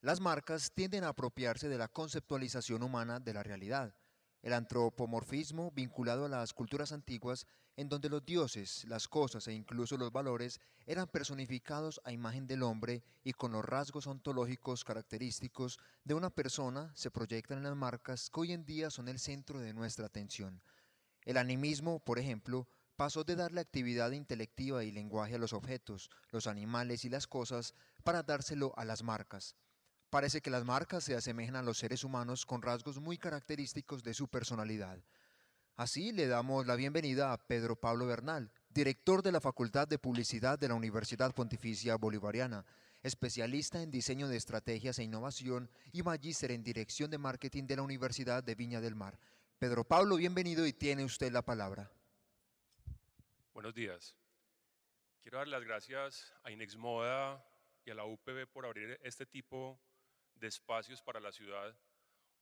Las marcas tienden a apropiarse de la conceptualización humana de la realidad. El antropomorfismo vinculado a las culturas antiguas, en donde los dioses, las cosas e incluso los valores eran personificados a imagen del hombre y con los rasgos ontológicos característicos de una persona, se proyectan en las marcas que hoy en día son el centro de nuestra atención. El animismo, por ejemplo, pasó de darle actividad intelectiva y lenguaje a los objetos, los animales y las cosas para dárselo a las marcas. Parece que las marcas se asemejan a los seres humanos con rasgos muy característicos de su personalidad. Así le damos la bienvenida a Pedro Pablo Bernal, director de la Facultad de Publicidad de la Universidad Pontificia Bolivariana, especialista en diseño de estrategias e innovación y magíster en dirección de marketing de la Universidad de Viña del Mar. Pedro Pablo, bienvenido y tiene usted la palabra. Buenos días. Quiero dar las gracias a Inexmoda y a la UPB por abrir este tipo de espacios para la ciudad.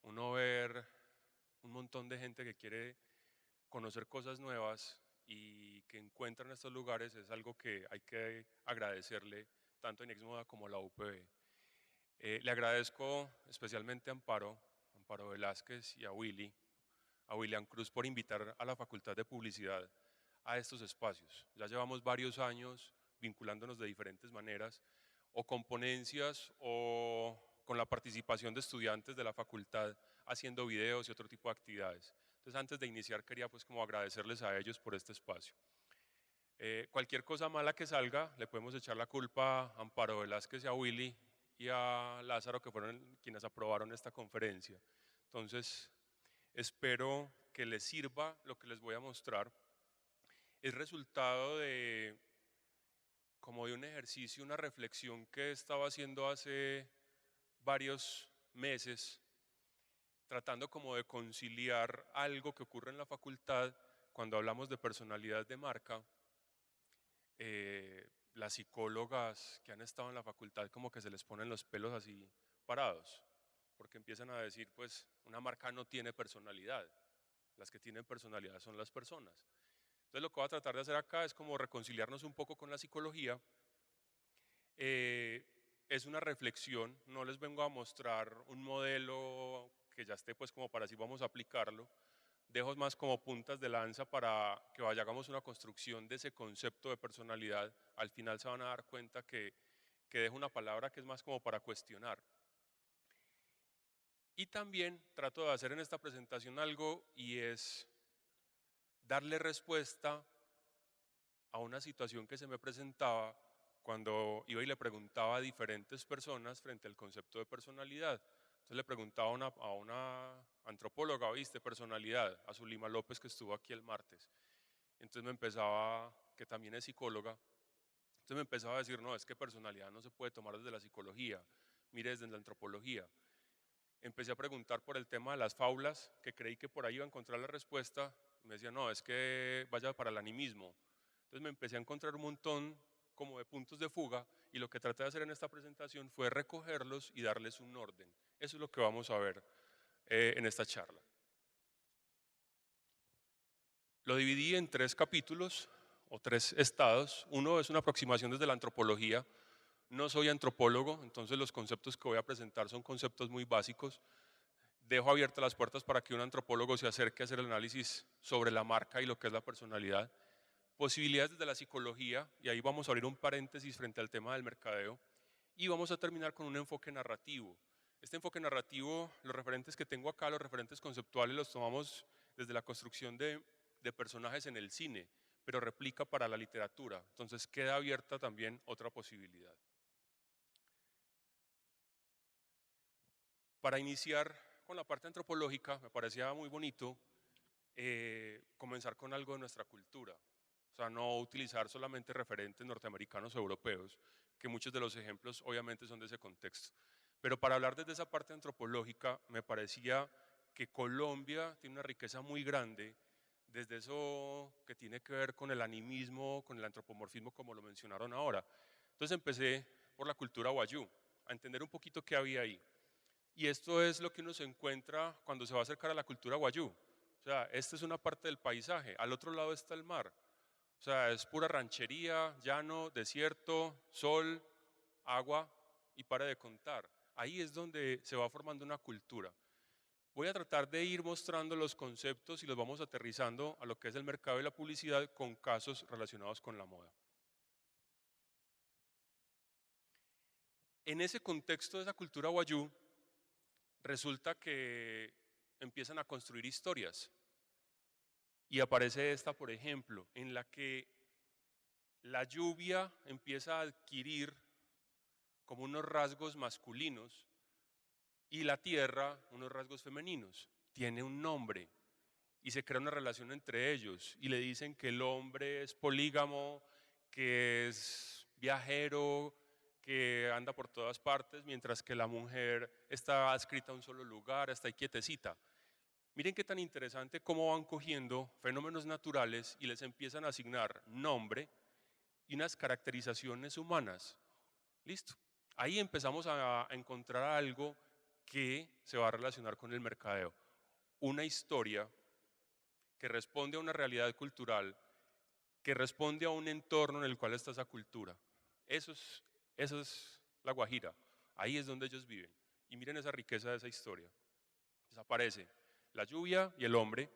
Uno ver un montón de gente que quiere conocer cosas nuevas y que encuentra en estos lugares es algo que hay que agradecerle tanto a Inexmoda como a la UPB. Le agradezco especialmente a Amparo Velázquez y a William Cruz por invitar a la Facultad de Publicidad a estos espacios. Ya llevamos varios años vinculándonos de diferentes maneras, o con ponencias o con la participación de estudiantes de la facultad haciendo videos y otro tipo de actividades. Entonces, antes de iniciar quería pues como agradecerles a ellos por este espacio. Cualquier cosa mala que salga, le podemos echar la culpa a Amparo Velázquez y a Willy y a Lázaro, que fueron quienes aprobaron esta conferencia. Entonces, espero que les sirva lo que les voy a mostrar. Es resultado de como de un ejercicio, una reflexión que estaba haciendo hace varios meses, tratando como de conciliar algo que ocurre en la facultad cuando hablamos de personalidad de marca. Las psicólogas que han estado en la facultad como que se les ponen los pelos así parados, porque empiezan a decir, pues, una marca no tiene personalidad, las que tienen personalidad son las personas. Entonces lo que voy a tratar de hacer acá es como reconciliarnos un poco con la psicología. Es una reflexión, no les vengo a mostrar un modelo que ya esté pues como para así vamos a aplicarlo, dejo más como puntas de lanza para que hagamos una construcción de ese concepto de personalidad. Al final se van a dar cuenta que dejo una palabra que es más como para cuestionar. Y también trato de hacer en esta presentación algo y es darle respuesta a una situación que se me presentaba cuando iba y le preguntaba a diferentes personas frente al concepto de personalidad. Entonces le preguntaba a una antropóloga, ¿viste? Personalidad, a Zulima López, que estuvo aquí el martes. Entonces me empezaba, que también es psicóloga, entonces me empezaba a decir, no, es que personalidad no se puede tomar desde la psicología, mire desde la antropología. Empecé a preguntar por el tema de las fábulas, que creí que por ahí iba a encontrar la respuesta. Me decía, no, es que vaya para el animismo. Entonces me empecé a encontrar un montón como de puntos de fuga y lo que traté de hacer en esta presentación fue recogerlos y darles un orden. Eso es lo que vamos a ver en esta charla. Lo dividí en 3 capítulos o 3 estados. Uno es una aproximación desde la antropología. No soy antropólogo, entonces los conceptos que voy a presentar son conceptos muy básicos. Dejo abiertas las puertas para que un antropólogo se acerque a hacer el análisis sobre la marca y lo que es la personalidad. Posibilidades desde la psicología, y ahí vamos a abrir un paréntesis frente al tema del mercadeo, y vamos a terminar con un enfoque narrativo. Este enfoque narrativo, los referentes que tengo acá, los referentes conceptuales, los tomamos desde la construcción de personajes en el cine, pero replica para la literatura, entonces queda abierta también otra posibilidad. Para iniciar con la parte antropológica, me parecía muy bonito comenzar con algo de nuestra cultura. O sea, no utilizar solamente referentes norteamericanos o europeos, que muchos de los ejemplos obviamente son de ese contexto. Pero para hablar desde esa parte antropológica, me parecía que Colombia tiene una riqueza muy grande, desde eso que tiene que ver con el animismo, con el antropomorfismo, como lo mencionaron ahora. Entonces empecé por la cultura wayú, a entender un poquito qué había ahí. Y esto es lo que uno se encuentra cuando se va a acercar a la cultura wayú. O sea, esta es una parte del paisaje, al otro lado está el mar. O sea, es pura ranchería, llano, desierto, sol, agua y pare de contar. Ahí es donde se va formando una cultura. Voy a tratar de ir mostrando los conceptos y los vamos aterrizando a lo que es el mercado y la publicidad con casos relacionados con la moda. En ese contexto de esa cultura wayuu, resulta que empiezan a construir historias. Y aparece esta, por ejemplo, en la que la lluvia empieza a adquirir como unos rasgos masculinos y la tierra unos rasgos femeninos. Tiene un nombre y se crea una relación entre ellos y le dicen que el hombre es polígamo, que es viajero, que anda por todas partes, mientras que la mujer está adscrita a un solo lugar, está ahí quietecita. Miren qué tan interesante cómo van cogiendo fenómenos naturales y les empiezan a asignar nombre y unas caracterizaciones humanas. Listo. Ahí empezamos a encontrar algo que se va a relacionar con el mercadeo. Una historia que responde a una realidad cultural, que responde a un entorno en el cual está esa cultura. Eso es La Guajira. Ahí es donde ellos viven. Y miren esa riqueza de esa historia. Desaparece la lluvia y el hombre,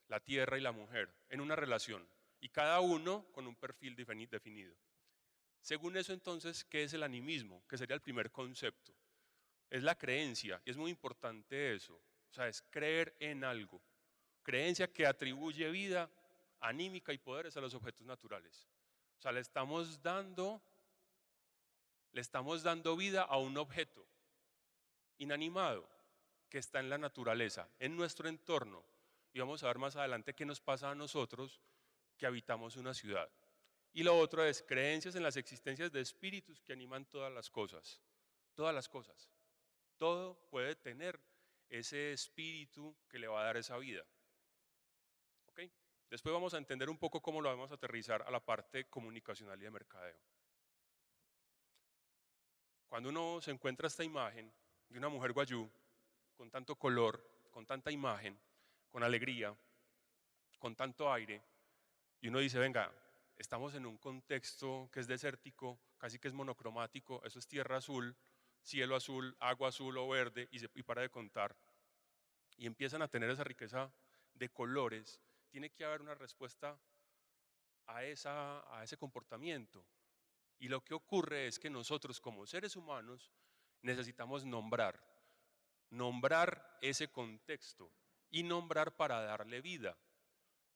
la tierra y la mujer, en una relación, y cada uno con un perfil definido. Según eso, entonces, ¿qué es el animismo? Que sería el primer concepto. Es la creencia, y es muy importante eso. O sea, es creer en algo. Creencia que atribuye vida anímica y poderes a los objetos naturales. O sea, le estamos dando vida a un objeto inanimado que está en la naturaleza, en nuestro entorno. Y vamos a ver más adelante qué nos pasa a nosotros que habitamos una ciudad. Y lo otro es creencias en las existencias de espíritus que animan todas las cosas. Todas las cosas. Todo puede tener ese espíritu que le va a dar esa vida. ¿Ok? Después vamos a entender un poco cómo lo vamos a aterrizar a la parte comunicacional y de mercadeo. Cuando uno se encuentra esta imagen de una mujer wayuu, con tanto color, con tanta imagen, con alegría, con tanto aire, y uno dice, venga, estamos en un contexto que es desértico, casi que es monocromático, eso es tierra azul, cielo azul, agua azul o verde, y para de contar, y empiezan a tener esa riqueza de colores, tiene que haber una respuesta a ese comportamiento. Y lo que ocurre es que nosotros como seres humanos necesitamos nombrar ese contexto y nombrar para darle vida.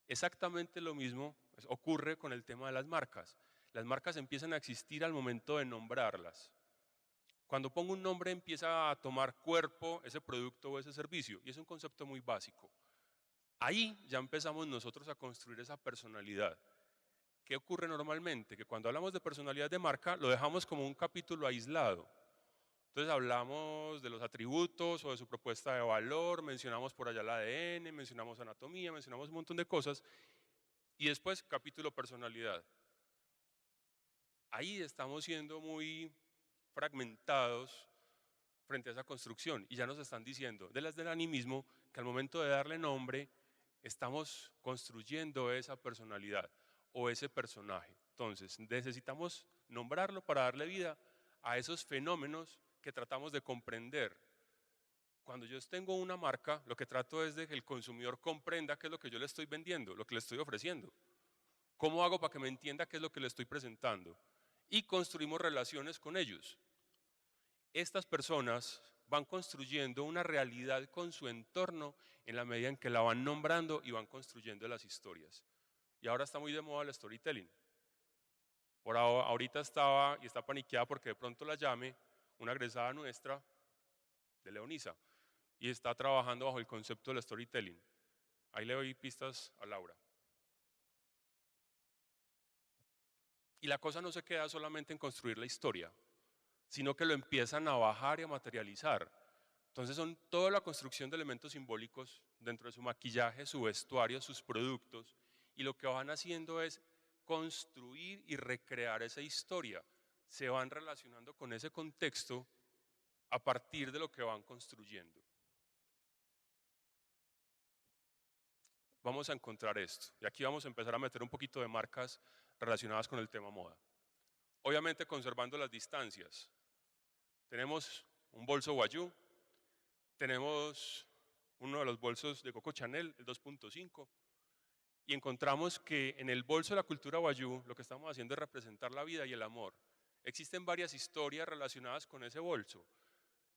Exactamente lo mismo ocurre con el tema de las marcas. Las marcas empiezan a existir al momento de nombrarlas. Cuando pongo un nombre empieza a tomar cuerpo ese producto o ese servicio y es un concepto muy básico. Ahí ya empezamos nosotros a construir esa personalidad. ¿Qué ocurre normalmente? Que cuando hablamos de personalidad de marca lo dejamos como un capítulo aislado. Entonces hablamos de los atributos o de su propuesta de valor, mencionamos por allá el ADN, mencionamos anatomía, mencionamos un montón de cosas y después capítulo personalidad. Ahí estamos siendo muy fragmentados frente a esa construcción y ya nos están diciendo de las del animismo que al momento de darle nombre estamos construyendo esa personalidad o ese personaje. Entonces necesitamos nombrarlo para darle vida a esos fenómenos que tratamos de comprender. Cuando yo tengo una marca, lo que trato es de que el consumidor comprenda qué es lo que yo le estoy vendiendo, lo que le estoy ofreciendo. ¿Cómo hago para que me entienda qué es lo que le estoy presentando? Y construimos relaciones con ellos. Estas personas van construyendo una realidad con su entorno en la medida en que la van nombrando y van construyendo las historias. Y ahora está muy de moda el storytelling. Ahorita estaba y está paniqueada porque de pronto la llame una egresada nuestra de Leonisa y está trabajando bajo el concepto del storytelling. Ahí le doy pistas a Laura. Y la cosa no se queda solamente en construir la historia, sino que lo empiezan a bajar y a materializar. Entonces son toda la construcción de elementos simbólicos dentro de su maquillaje, su vestuario, sus productos, y lo que van haciendo es construir y recrear esa historia. Se van relacionando con ese contexto a partir de lo que van construyendo. Vamos a encontrar esto, y aquí vamos a empezar a meter un poquito de marcas relacionadas con el tema moda. Obviamente conservando las distancias. Tenemos un bolso Wayuu. Tenemos uno de los bolsos de Coco Chanel, el 2.5, y encontramos que en el bolso de la cultura Wayuu lo que estamos haciendo es representar la vida y el amor. Existen varias historias relacionadas con ese bolso,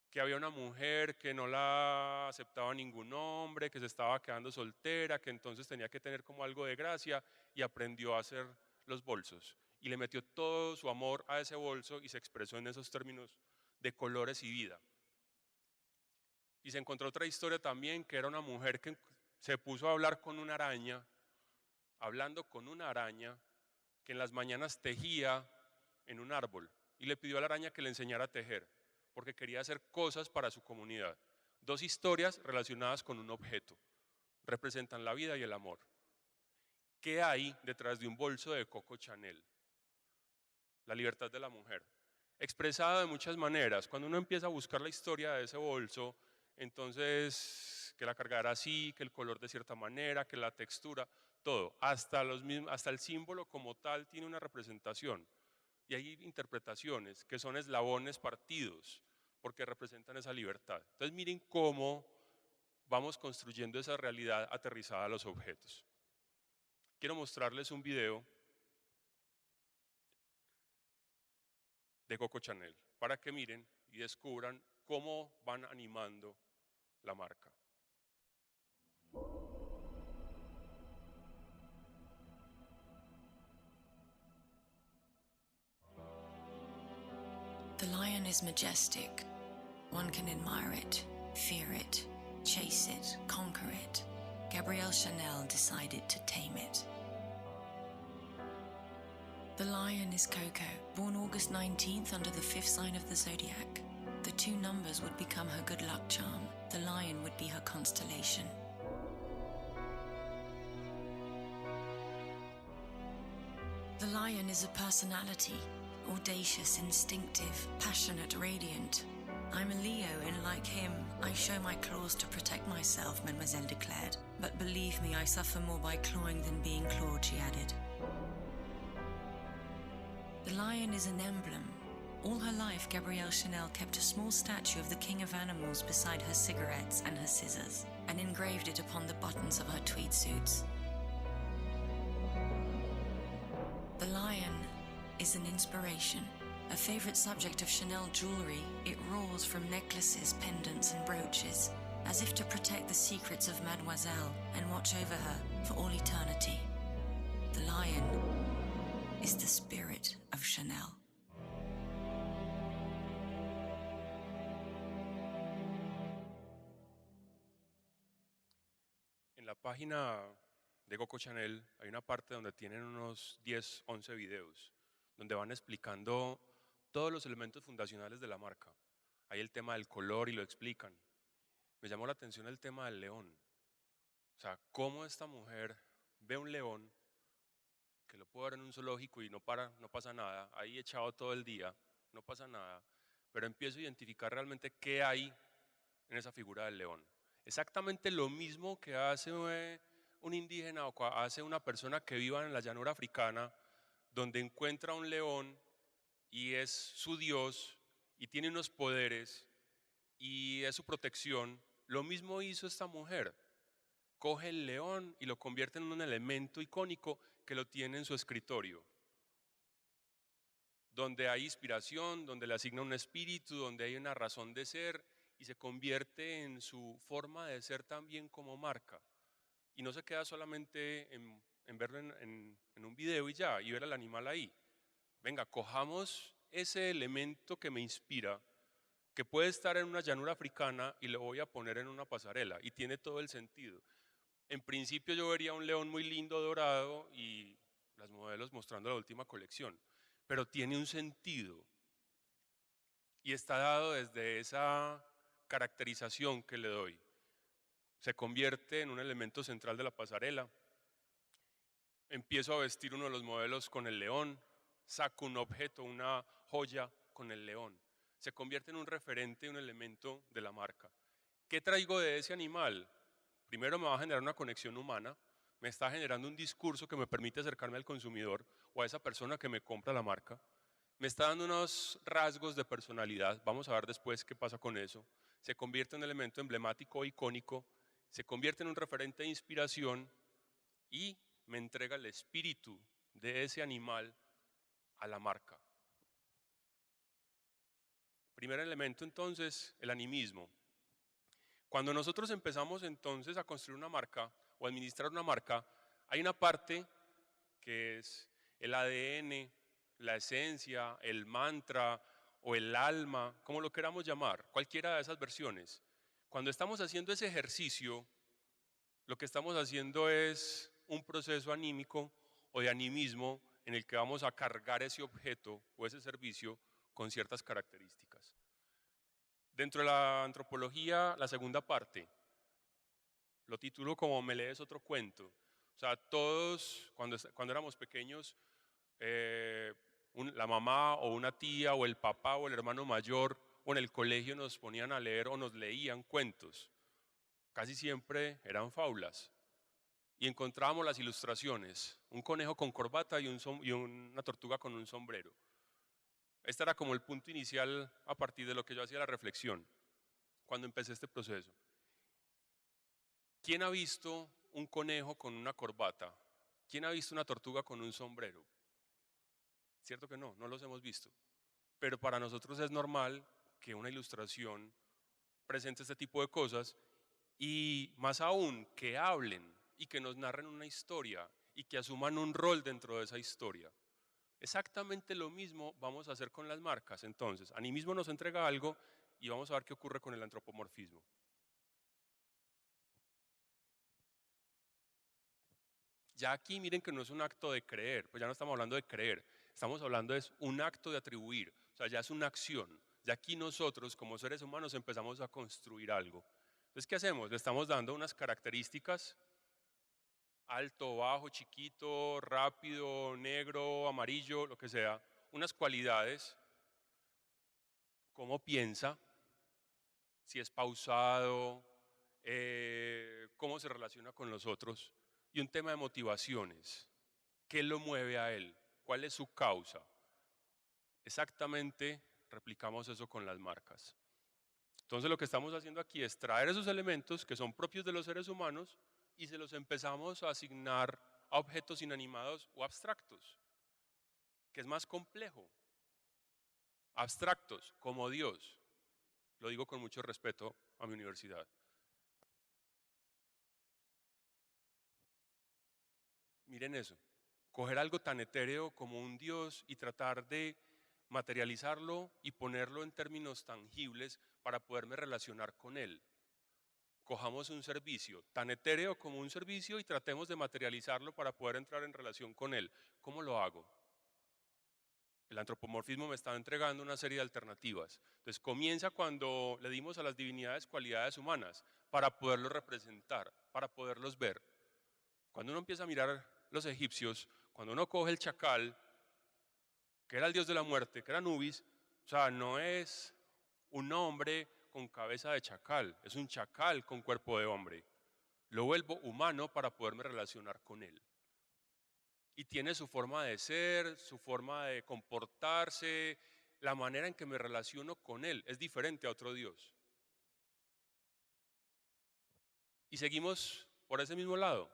que había una mujer que no la aceptaba ningún hombre, que se estaba quedando soltera, que entonces tenía que tener como algo de gracia y aprendió a hacer los bolsos. Y le metió todo su amor a ese bolso y se expresó en esos términos de colores y vida. Y se encontró otra historia también, que era una mujer que se puso a hablar con una araña, hablando con una araña que en las mañanas tejía en un árbol y le pidió a la araña que le enseñara a tejer porque quería hacer cosas para su comunidad. Dos historias relacionadas con un objeto. Representan la vida y el amor. ¿Qué hay detrás de un bolso de Coco Chanel? La libertad de la mujer. Expresada de muchas maneras. Cuando uno empieza a buscar la historia de ese bolso, entonces que la cargara así, que el color de cierta manera, que la textura, todo. Hasta el símbolo como tal tiene una representación. Y hay interpretaciones que son eslabones partidos porque representan esa libertad. Entonces miren cómo vamos construyendo esa realidad aterrizada a los objetos. Quiero mostrarles un video de Coco Chanel para que miren y descubran cómo van animando la marca. The lion is majestic. One can admire it, fear it, chase it, conquer it. Gabrielle Chanel decided to tame it. The lion is Coco, born August 19th under the 5th sign of the zodiac. The 2 numbers would become her good luck charm. The lion would be her constellation. The lion is a personality. Audacious, instinctive, passionate, radiant. I'm a Leo, and like him, I show my claws to protect myself, Mademoiselle declared. But believe me, I suffer more by clawing than being clawed, she added. The lion is an emblem. All her life, Gabrielle Chanel kept a small statue of the king of animals beside her cigarettes and her scissors, and engraved it upon the buttons of her tweed suits. The lion is an inspiration. A favorite subject of Chanel jewelry, it roars from necklaces, pendants, and brooches, as if to protect the secrets of Mademoiselle and watch over her for all eternity. The lion is the spirit of Chanel. En la página de Coco Chanel hay una parte donde tienen unos 10, 11 videos, donde van explicando todos los elementos fundacionales de la marca. Hay el tema del color y lo explican. Me llamó la atención el tema del león. O sea, cómo esta mujer ve un león, que lo puede ver en un zoológico y no pasa nada, ahí echado todo el día, no pasa nada, pero empiezo a identificar realmente qué hay en esa figura del león. Exactamente lo mismo que hace un indígena o hace una persona que viva en la llanura africana, donde encuentra un león y es su Dios y tiene unos poderes y es su protección. Lo mismo hizo esta mujer. Coge el león y lo convierte en un elemento icónico que lo tiene en su escritorio, donde hay inspiración, donde le asigna un espíritu, donde hay una razón de ser y se convierte en su forma de ser también como marca. Y no se queda solamente en verlo en un video y ya, y ver al animal ahí. Venga, cojamos ese elemento que me inspira, que puede estar en una llanura africana y lo voy a poner en una pasarela, y tiene todo el sentido. En principio yo vería un león muy lindo, dorado, y las modelos mostrando la última colección, pero tiene un sentido, y está dado desde esa caracterización que le doy. Se convierte en un elemento central de la pasarela. Empiezo a vestir uno de los modelos con el león, saco un objeto, una joya con el león. Se convierte en un referente, un elemento de la marca. ¿Qué traigo de ese animal? Primero me va a generar una conexión humana, me está generando un discurso que me permite acercarme al consumidor o a esa persona que me compra la marca. me está dando unos rasgos de personalidad, vamos a ver después qué pasa con eso, se convierte en un elemento emblemático o icónico, se convierte en un referente de inspiración y me entrega el espíritu de ese animal a la marca. Primer elemento entonces, el animismo. Cuando nosotros empezamos entonces a construir una marca o administrar una marca, hay una parte que es el ADN, la esencia, el mantra o el alma, como lo queramos llamar, cualquiera de esas versiones. Cuando estamos haciendo ese ejercicio, lo que estamos haciendo es un proceso anímico o de animismo en el que vamos a cargar ese objeto o ese servicio con ciertas características. Dentro de la antropología, la segunda parte, lo titulo como Me lees otro cuento. O sea, todos cuando éramos pequeños, la mamá o una tía o el papá o el hermano mayor o en el colegio nos ponían a leer o nos leían cuentos. Casi siempre eran fábulas. Y encontrábamos las ilustraciones, un conejo con corbata y una tortuga con un sombrero. Este era como el punto inicial a partir de lo que yo hacía la reflexión cuando empecé este proceso. ¿Quién ha visto un conejo con una corbata? ¿Quién ha visto una tortuga con un sombrero? Cierto que no los hemos visto. Pero para nosotros es normal que una ilustración presente este tipo de cosas y más aún que hablen y que nos narren una historia y que asuman un rol dentro de esa historia. Exactamente lo mismo vamos a hacer con las marcas. Entonces, animismo nos entrega algo y vamos a ver qué ocurre con el antropomorfismo. Ya aquí miren que no es un acto de creer, pues ya no estamos hablando de creer, estamos hablando de un acto de atribuir, o sea, ya es una acción. Ya aquí nosotros como seres humanos empezamos a construir algo. Entonces, ¿qué hacemos? Le estamos dando unas características, alto, bajo, chiquito, rápido, negro, amarillo, lo que sea, unas cualidades, cómo piensa, si es pausado, cómo se relaciona con los otros, y un tema de motivaciones. ¿Qué lo mueve a él? ¿Cuál es su causa? Exactamente replicamos eso con las marcas. Entonces lo que estamos haciendo aquí es traer esos elementos que son propios de los seres humanos y se los empezamos a asignar a objetos inanimados o abstractos, que es más complejo. Abstractos, como Dios. Lo digo con mucho respeto a mi universidad. Miren eso, coger algo tan etéreo como un Dios y tratar de materializarlo y ponerlo en términos tangibles para poderme relacionar con Él. Cojamos un servicio tan etéreo como un servicio y tratemos de materializarlo para poder entrar en relación con Él. ¿Cómo lo hago? El antropomorfismo me está entregando una serie de alternativas. Entonces comienza cuando le dimos a las divinidades cualidades humanas para poderlos representar, para poderlos ver. Cuando uno empieza a mirar los egipcios, cuando uno coge el chacal, que era el dios de la muerte, que era Anubis, o sea, no es un hombre con cabeza de chacal, es un chacal con cuerpo de hombre. Lo vuelvo humano para poderme relacionar con él. Y tiene su forma de ser, su forma de comportarse, la manera en que me relaciono con él es diferente a otro dios. Y seguimos por ese mismo lado.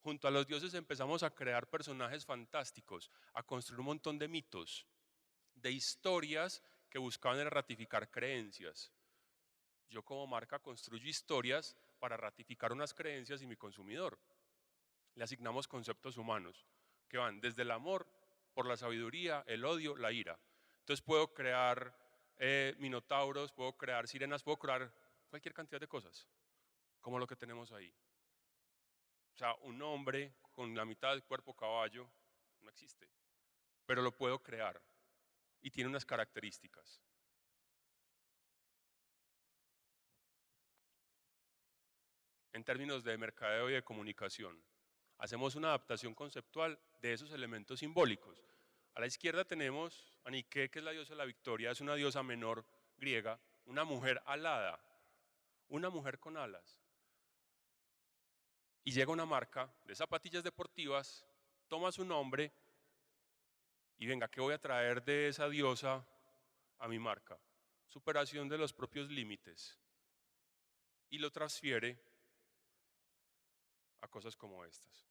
Junto a los dioses empezamos a crear personajes fantásticos, a construir un montón de mitos, de historias que buscaban ratificar creencias. Yo como marca construyo historias para ratificar unas creencias y mi consumidor. Le asignamos conceptos humanos que van desde el amor, por la sabiduría, el odio, la ira. Entonces puedo crear minotauros, puedo crear sirenas, puedo crear cualquier cantidad de cosas, como lo que tenemos ahí. O sea, un hombre con la mitad del cuerpo caballo no existe, pero lo puedo crear y tiene unas características. En términos de mercadeo y de comunicación, hacemos una adaptación conceptual de esos elementos simbólicos. A la izquierda tenemos a Nike, que es la diosa de la victoria, es una diosa menor griega, una mujer alada, una mujer con alas. Y llega una marca de zapatillas deportivas, toma su nombre Y venga, ¿qué voy a traer de esa diosa a mi marca? Superación de los propios límites. Y lo transfiere a cosas como estas.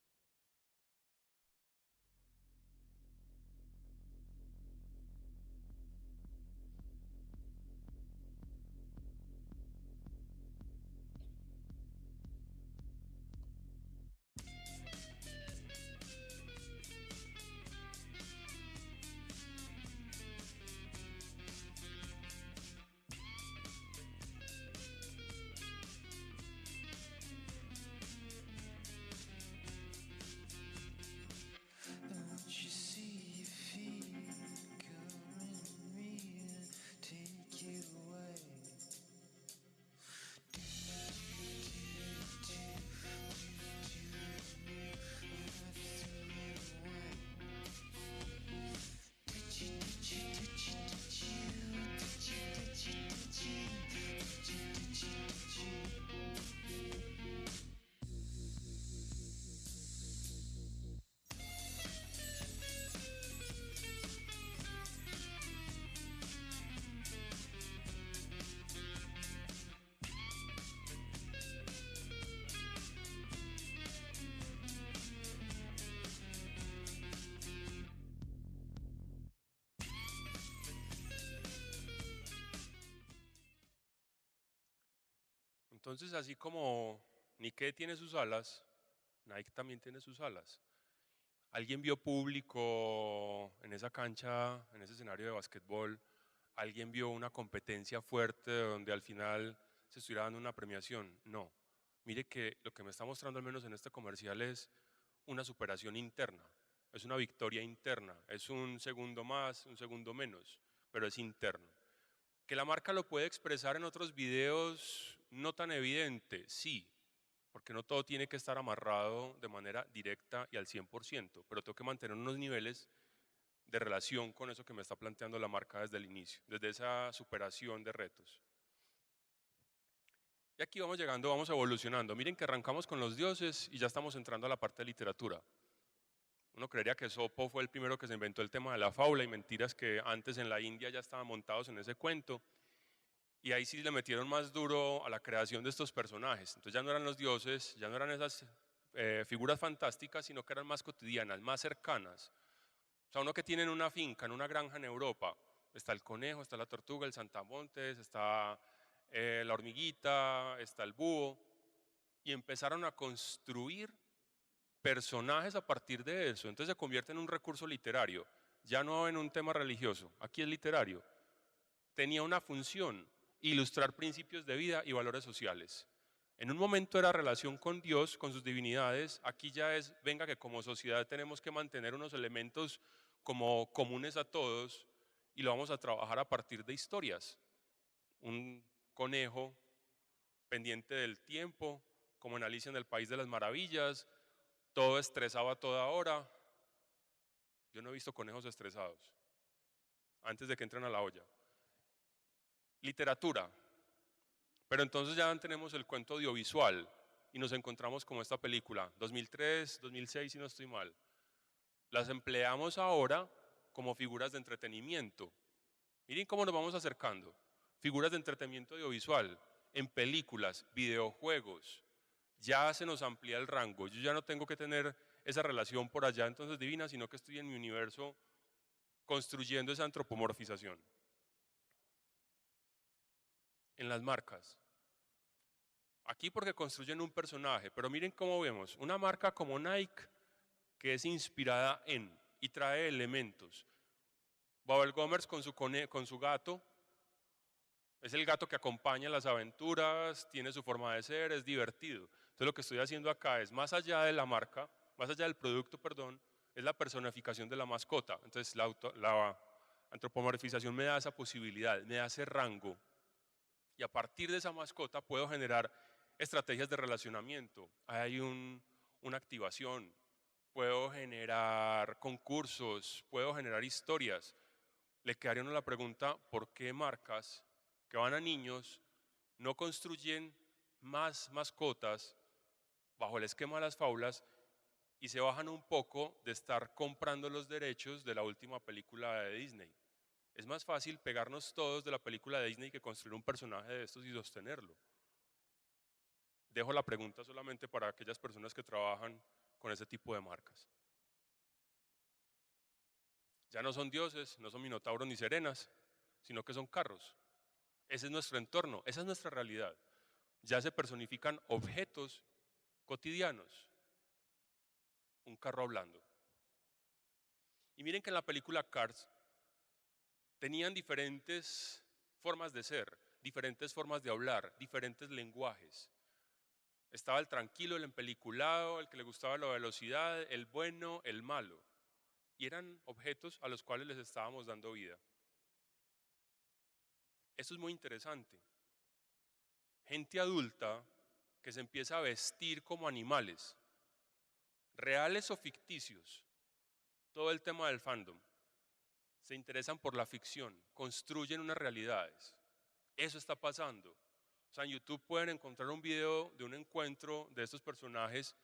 Entonces, así como Nike tiene sus alas, Nike también tiene sus alas. ¿Alguien vio público en esa cancha, en ese escenario de básquetbol? ¿Alguien vio una competencia fuerte donde al final se estuviera dando una premiación? No. Mire que lo que me está mostrando al menos en este comercial es una superación interna, es una victoria interna, es un segundo más, un segundo menos, pero es interno. ¿Que la marca lo puede expresar en otros videos no tan evidente? Sí, porque no todo tiene que estar amarrado de manera directa y al 100%, pero tengo que mantener unos niveles de relación con eso que me está planteando la marca desde el inicio, desde esa superación de retos. Y aquí vamos llegando, vamos evolucionando. Miren que arrancamos con los dioses y ya estamos entrando a la parte de literatura. Uno creería que Esopo fue el primero que se inventó el tema de la fábula y mentiras que antes en la India ya estaban montados en ese cuento. Y ahí sí le metieron más duro a la creación de estos personajes. Entonces ya no eran los dioses, ya no eran esas figuras fantásticas, sino que eran más cotidianas, más cercanas. O sea, uno que tiene en una finca, en una granja en Europa, está el conejo, está la tortuga, el saltamontes, está la hormiguita, está el búho, y empezaron a construir personajes a partir de eso. Entonces se convierte en un recurso literario, ya no en un tema religioso, aquí es literario. Tenía una función, ilustrar principios de vida y valores sociales. En un momento era relación con Dios, con sus divinidades, aquí ya es, venga que como sociedad tenemos que mantener unos elementos como comunes a todos y lo vamos a trabajar a partir de historias. Un conejo pendiente del tiempo, como en Alicia en el País de las Maravillas, todo estresado a toda hora. Yo no he visto conejos estresados antes de que entren a la olla. Literatura, pero entonces ya tenemos el cuento audiovisual y nos encontramos como esta película, 2003, 2006 si no estoy mal. Las empleamos ahora como figuras de entretenimiento. Miren cómo nos vamos acercando. Figuras de entretenimiento audiovisual, en películas, videojuegos. Ya se nos amplía el rango. Yo ya no tengo que tener esa relación por allá entonces divina, sino que estoy en mi universo construyendo esa antropomorfización. En las marcas. Aquí porque construyen un personaje, pero miren cómo vemos. Una marca como Nike que es inspirada en y trae elementos. Babel Gomers con su gato, es el gato que acompaña las aventuras, tiene su forma de ser, es divertido. Entonces lo que estoy haciendo acá es más allá de la marca, más allá del producto, perdón, es la personificación de la mascota. Entonces la antropomorfización me da esa posibilidad, me da ese rango. Y a partir de esa mascota puedo generar estrategias de relacionamiento. Hay una activación, puedo generar concursos, puedo generar historias. Le quedaría uno la pregunta, ¿por qué marcas que van a niños no construyen más mascotas bajo el esquema de las fábulas y se bajan un poco de estar comprando los derechos de la última película de Disney. Es más fácil pegarnos todos de la película de Disney que construir un personaje de estos y sostenerlo. Dejo la pregunta solamente para aquellas personas que trabajan con ese tipo de marcas. Ya no son dioses, no son minotauros ni sirenas, sino que son carros. Ese es nuestro entorno, esa es nuestra realidad. Ya se personifican objetos cotidianos. Un carro hablando. Y miren que en la película Cars tenían diferentes formas de ser, diferentes formas de hablar, diferentes lenguajes. Estaba el tranquilo, el empeliculado, el que le gustaba la velocidad, el bueno, el malo. Y eran objetos a los cuales les estábamos dando vida. Esto es muy interesante. Gente adulta que se empieza a vestir como animales, reales o ficticios. Todo el tema del fandom. Se interesan por la ficción, construyen unas realidades. Eso está pasando. O sea, en YouTube pueden encontrar un video de un encuentro de estos personajes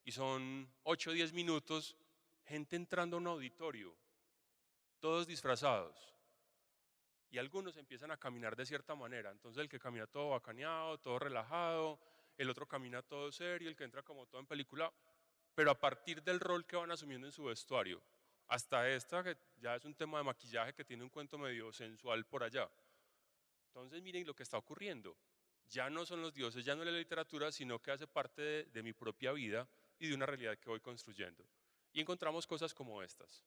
y son 8 o 10 minutos, gente entrando a un auditorio, todos disfrazados. Y algunos empiezan a caminar de cierta manera. Entonces el que camina todo bacaneado, todo relajado, el otro camina todo serio, el que entra como todo en película, pero a partir del rol que van asumiendo en su vestuario. Hasta esta, que ya es un tema de maquillaje que tiene un cuento medio sensual por allá. Entonces miren lo que está ocurriendo. Ya no son los dioses, ya no es la literatura, sino que hace parte de mi propia vida y de una realidad que voy construyendo. Y encontramos cosas como estas.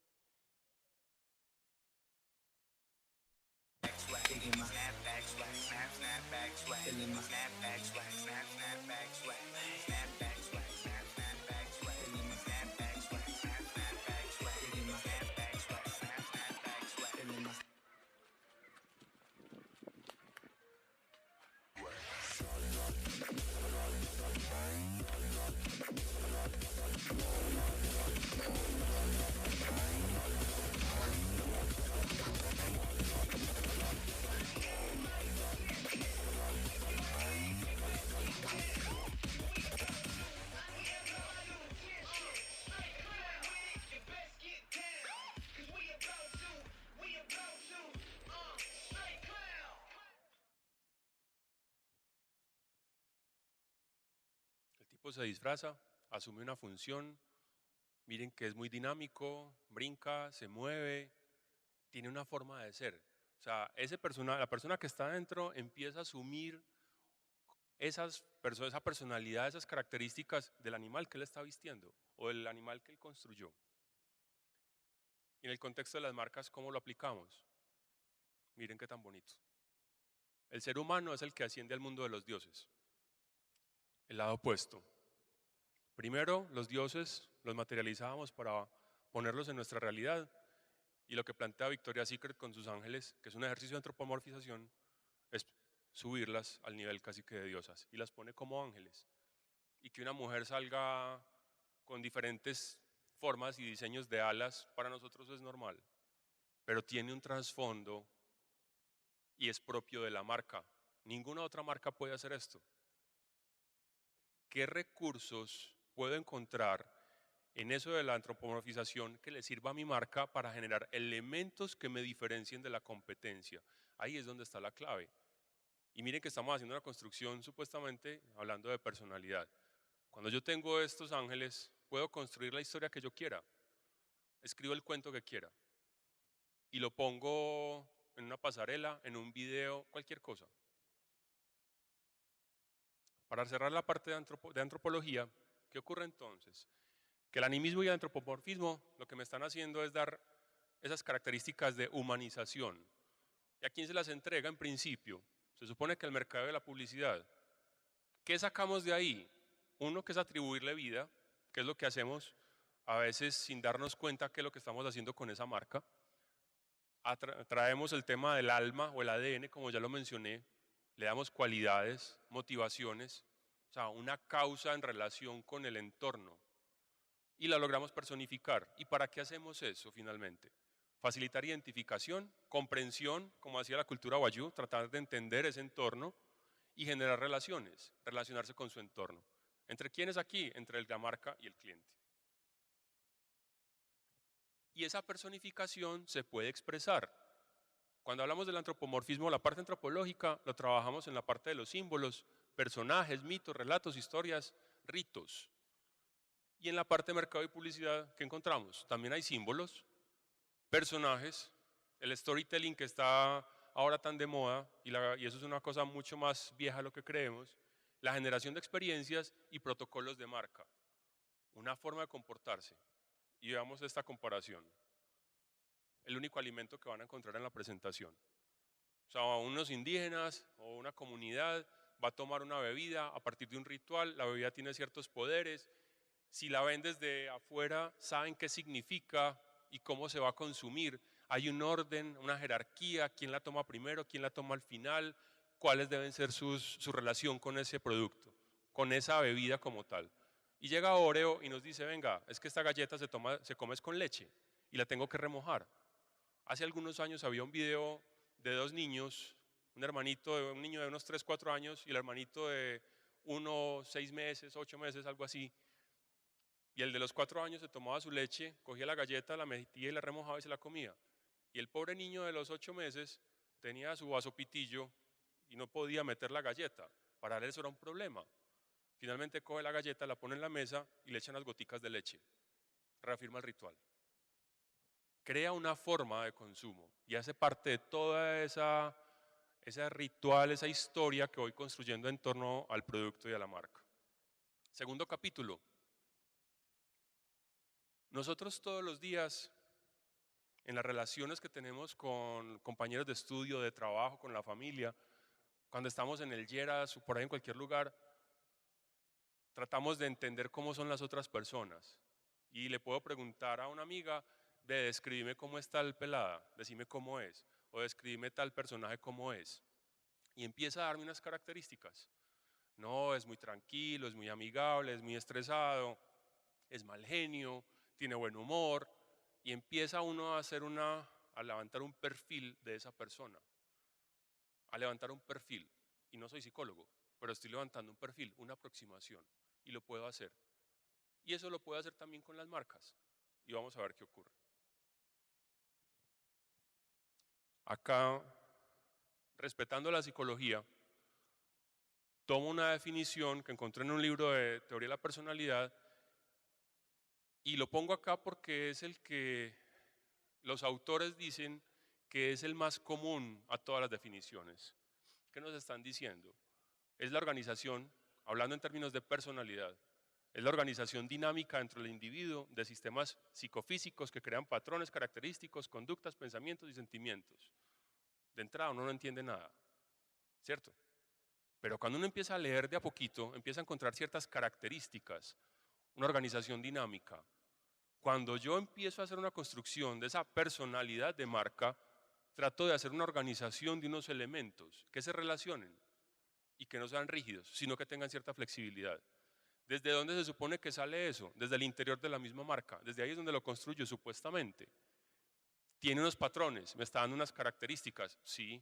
El tipo se disfraza, asume una función, miren que es muy dinámico, brinca, se mueve, tiene una forma de ser. O sea, la persona que está adentro empieza a asumir esa personalidad, esas características del animal que él está vistiendo o del animal que él construyó. Y en el contexto de las marcas, ¿cómo lo aplicamos? Miren qué tan bonito. El ser humano es el que asciende al mundo de los dioses. El lado opuesto. Primero, los dioses los materializábamos para ponerlos en nuestra realidad. Y lo que plantea Victoria's Secret con sus ángeles, que es un ejercicio de antropomorfización, es subirlas al nivel casi que de diosas. Y las pone como ángeles. Y que una mujer salga con diferentes formas y diseños de alas, para nosotros es normal. Pero tiene un trasfondo y es propio de la marca. Ninguna otra marca puede hacer esto. ¿Qué recursos puedo encontrar en eso de la antropomorfización que le sirva a mi marca para generar elementos que me diferencien de la competencia? Ahí es donde está la clave. Y miren que estamos haciendo una construcción supuestamente hablando de personalidad. Cuando yo tengo estos ángeles, puedo construir la historia que yo quiera. Escribo el cuento que quiera. Y lo pongo en una pasarela, en un video, cualquier cosa. Para cerrar la parte de antropología, ¿qué ocurre entonces? Que el animismo y el antropomorfismo lo que me están haciendo es dar esas características de humanización. ¿Y a quién se las entrega en principio? Se supone que el mercado de la publicidad. ¿Qué sacamos de ahí? Uno, que es atribuirle vida, que es lo que hacemos a veces sin darnos cuenta qué es lo que estamos haciendo con esa marca. Traemos el tema del alma o el ADN, como ya lo mencioné, le damos cualidades, motivaciones, o sea, una causa en relación con el entorno y la logramos personificar. ¿Y para qué hacemos eso finalmente? Facilitar identificación, comprensión, como hacía la cultura Wayuu, tratar de entender ese entorno y generar relaciones, relacionarse con su entorno. ¿Entre quiénes aquí? Entre la marca y el cliente. Y esa personificación se puede expresar. Cuando hablamos del antropomorfismo, la parte antropológica lo trabajamos en la parte de los símbolos, personajes, mitos, relatos, historias, ritos. Y en la parte de mercado y publicidad, ¿qué encontramos? También hay símbolos, personajes, el storytelling que está ahora tan de moda, y eso es una cosa mucho más vieja de lo que creemos, la generación de experiencias y protocolos de marca. Una forma de comportarse. Y veamos esta comparación. El único alimento que van a encontrar en la presentación. O sea, unos indígenas o una comunidad va a tomar una bebida a partir de un ritual, la bebida tiene ciertos poderes, si la ven desde afuera saben qué significa y cómo se va a consumir, hay un orden, una jerarquía, quién la toma primero, quién la toma al final, cuáles deben ser su relación con ese producto, con esa bebida como tal. Y llega Oreo y nos dice, venga, es que esta galleta se come con leche y la tengo que remojar. Hace algunos años había un video de dos niños, un niño de unos 3, 4 años y el hermanito de 1, 6 meses, 8 meses, algo así. Y el de los 4 años se tomaba su leche, cogía la galleta, la metía y la remojaba y se la comía. Y el pobre niño de los 8 meses tenía su vaso pitillo y no podía meter la galleta. Para él eso era un problema. Finalmente coge la galleta, la pone en la mesa y le echa unas goticas de leche. Reafirma el ritual. Crea una forma de consumo y hace parte de toda ese ritual, esa historia que voy construyendo en torno al producto y a la marca. Segundo capítulo. Nosotros todos los días, en las relaciones que tenemos con compañeros de estudio, de trabajo, con la familia, cuando estamos en el Lleras o por ahí en cualquier lugar, tratamos de entender cómo son las otras personas. Y le puedo preguntar a una amiga, describime cómo está el pelada, decime cómo es, o describime tal personaje cómo es. Y empieza a darme unas características. No, es muy tranquilo, es muy amigable, es muy estresado, es mal genio, tiene buen humor, y empieza uno a levantar un perfil de esa persona. A levantar un perfil. Y no soy psicólogo, pero estoy levantando un perfil, una aproximación, y lo puedo hacer. Y eso lo puedo hacer también con las marcas. Y vamos a ver qué ocurre. Acá, respetando la psicología, tomo una definición que encontré en un libro de teoría de la personalidad y lo pongo acá porque es el que los autores dicen que es el más común a todas las definiciones. ¿Qué nos están diciendo? Es la organización, hablando en términos de personalidad, es la organización dinámica dentro del individuo de sistemas psicofísicos que crean patrones característicos, conductas, pensamientos y sentimientos. De entrada uno no entiende nada, ¿cierto? Pero cuando uno empieza a leer de a poquito, empieza a encontrar ciertas características, una organización dinámica. Cuando yo empiezo a hacer una construcción de esa personalidad de marca, trato de hacer una organización de unos elementos que se relacionen y que no sean rígidos, sino que tengan cierta flexibilidad. ¿Desde dónde se supone que sale eso? Desde el interior de la misma marca. Desde ahí es donde lo construyo supuestamente. ¿Tiene unos patrones? ¿Me está dando unas características? Sí.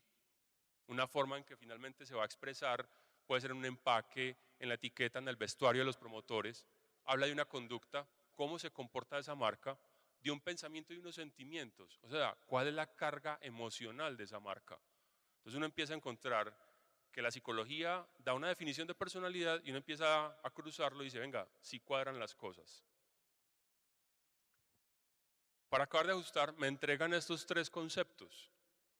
Una forma en que finalmente se va a expresar puede ser en un empaque, en la etiqueta, en el vestuario de los promotores. Habla de una conducta, cómo se comporta esa marca, de un pensamiento y unos sentimientos. O sea, cuál es la carga emocional de esa marca. Entonces uno empieza a encontrar que la psicología da una definición de personalidad y uno empieza a cruzarlo y dice, venga, sí cuadran las cosas. Para acabar de ajustar, me entregan estos 3 conceptos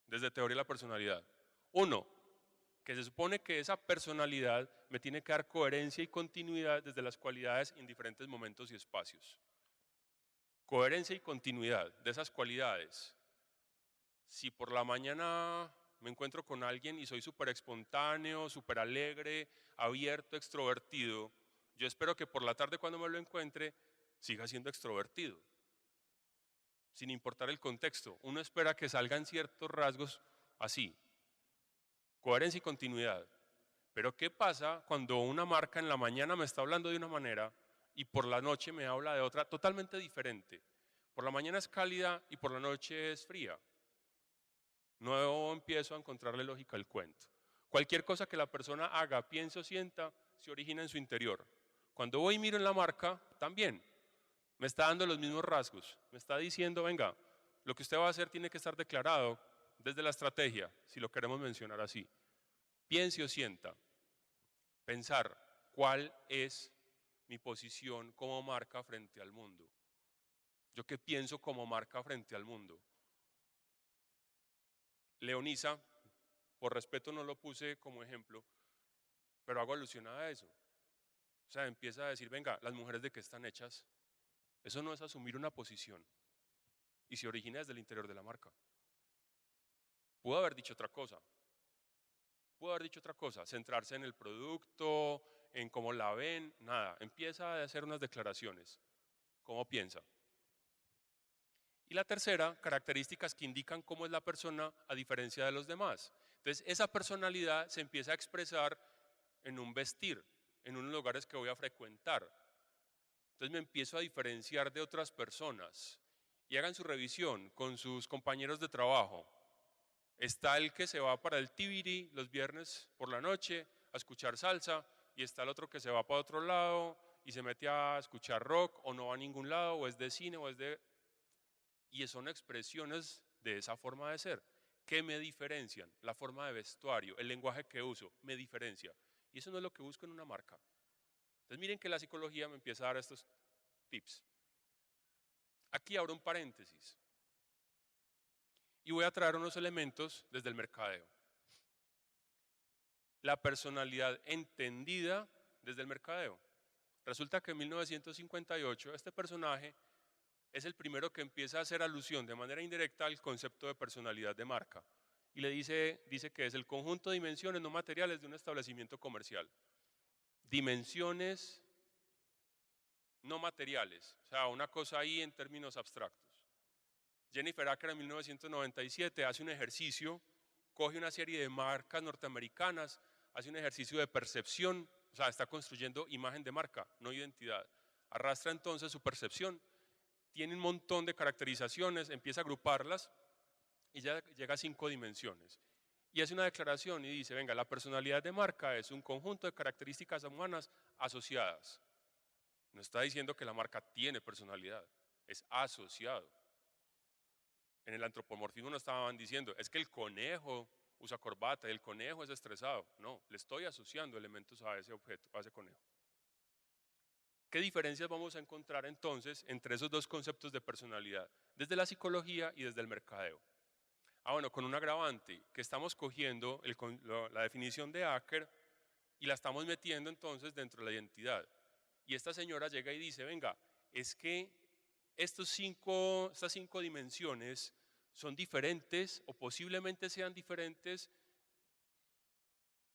desde teoría de la personalidad. 1, que se supone que esa personalidad me tiene que dar coherencia y continuidad desde las cualidades en diferentes momentos y espacios. Coherencia y continuidad de esas cualidades. Si por la mañana me encuentro con alguien y soy súper espontáneo, súper alegre, abierto, extrovertido, yo espero que por la tarde cuando me lo encuentre siga siendo extrovertido. Sin importar el contexto, uno espera que salgan ciertos rasgos así. Coherencia y continuidad. Pero ¿qué pasa cuando una marca en la mañana me está hablando de una manera y por la noche me habla de otra totalmente diferente? Por la mañana es cálida y por la noche es fría. No empiezo a encontrarle lógica al cuento. Cualquier cosa que la persona haga, piense o sienta, se origina en su interior. Cuando voy y miro en la marca, también. Me está dando los mismos rasgos, me está diciendo, venga, lo que usted va a hacer tiene que estar declarado desde la estrategia, si lo queremos mencionar así. Piense o sienta, pensar cuál es mi posición como marca frente al mundo. ¿Yo qué pienso como marca frente al mundo? Leonisa, por respeto no lo puse como ejemplo, pero hago alusión a eso. O sea, empieza a decir, venga, ¿las mujeres de qué están hechas? Eso no es asumir una posición y se origina desde el interior de la marca. Pudo haber dicho otra cosa. Pudo haber dicho otra cosa, centrarse en el producto, en cómo la ven, nada. Empieza a hacer unas declaraciones. ¿Cómo piensa? Y la tercera, características que indican cómo es la persona a diferencia de los demás. Entonces, esa personalidad se empieza a expresar en un vestir, en unos lugares que voy a frecuentar. Entonces me empiezo a diferenciar de otras personas. Y hagan su revisión con sus compañeros de trabajo. Está el que se va para el Tibiri los viernes por la noche a escuchar salsa y está el otro que se va para otro lado y se mete a escuchar rock o no va a ningún lado o es de cine o es de... Y son expresiones de esa forma de ser. ¿Qué me diferencian? La forma de vestuario, el lenguaje que uso, me diferencia. Y eso no es lo que busco en una marca. Entonces miren que la psicología me empieza a dar estos tips. Aquí abro un paréntesis. Y voy a traer unos elementos desde el mercadeo. La personalidad entendida desde el mercadeo. Resulta que en 1958 este personaje es el primero que empieza a hacer alusión de manera indirecta al concepto de personalidad de marca. Y le dice que es el conjunto de dimensiones no materiales de un establecimiento comercial. Dimensiones no materiales, o sea, una cosa ahí en términos abstractos. Jennifer Acker en 1997 hace un ejercicio, coge una serie de marcas norteamericanas, hace un ejercicio de percepción, o sea, está construyendo imagen de marca, no identidad. Arrastra entonces su percepción, tiene un montón de caracterizaciones, empieza a agruparlas y ya llega a 5 dimensiones. Y hace una declaración y dice, venga, la personalidad de marca es un conjunto de características humanas asociadas. No está diciendo que la marca tiene personalidad, es asociado. En el antropomorfismo no estaban diciendo, es que el conejo usa corbata y el conejo es estresado. No, le estoy asociando elementos a ese objeto, a ese conejo. ¿Qué diferencias vamos a encontrar entonces entre esos dos conceptos de personalidad? Desde la psicología y desde el mercadeo. Bueno, con un agravante, que estamos cogiendo la definición de Acker y la estamos metiendo entonces dentro de la identidad. Y esta señora llega y dice, venga, es que estas 5 dimensiones son diferentes o posiblemente sean diferentes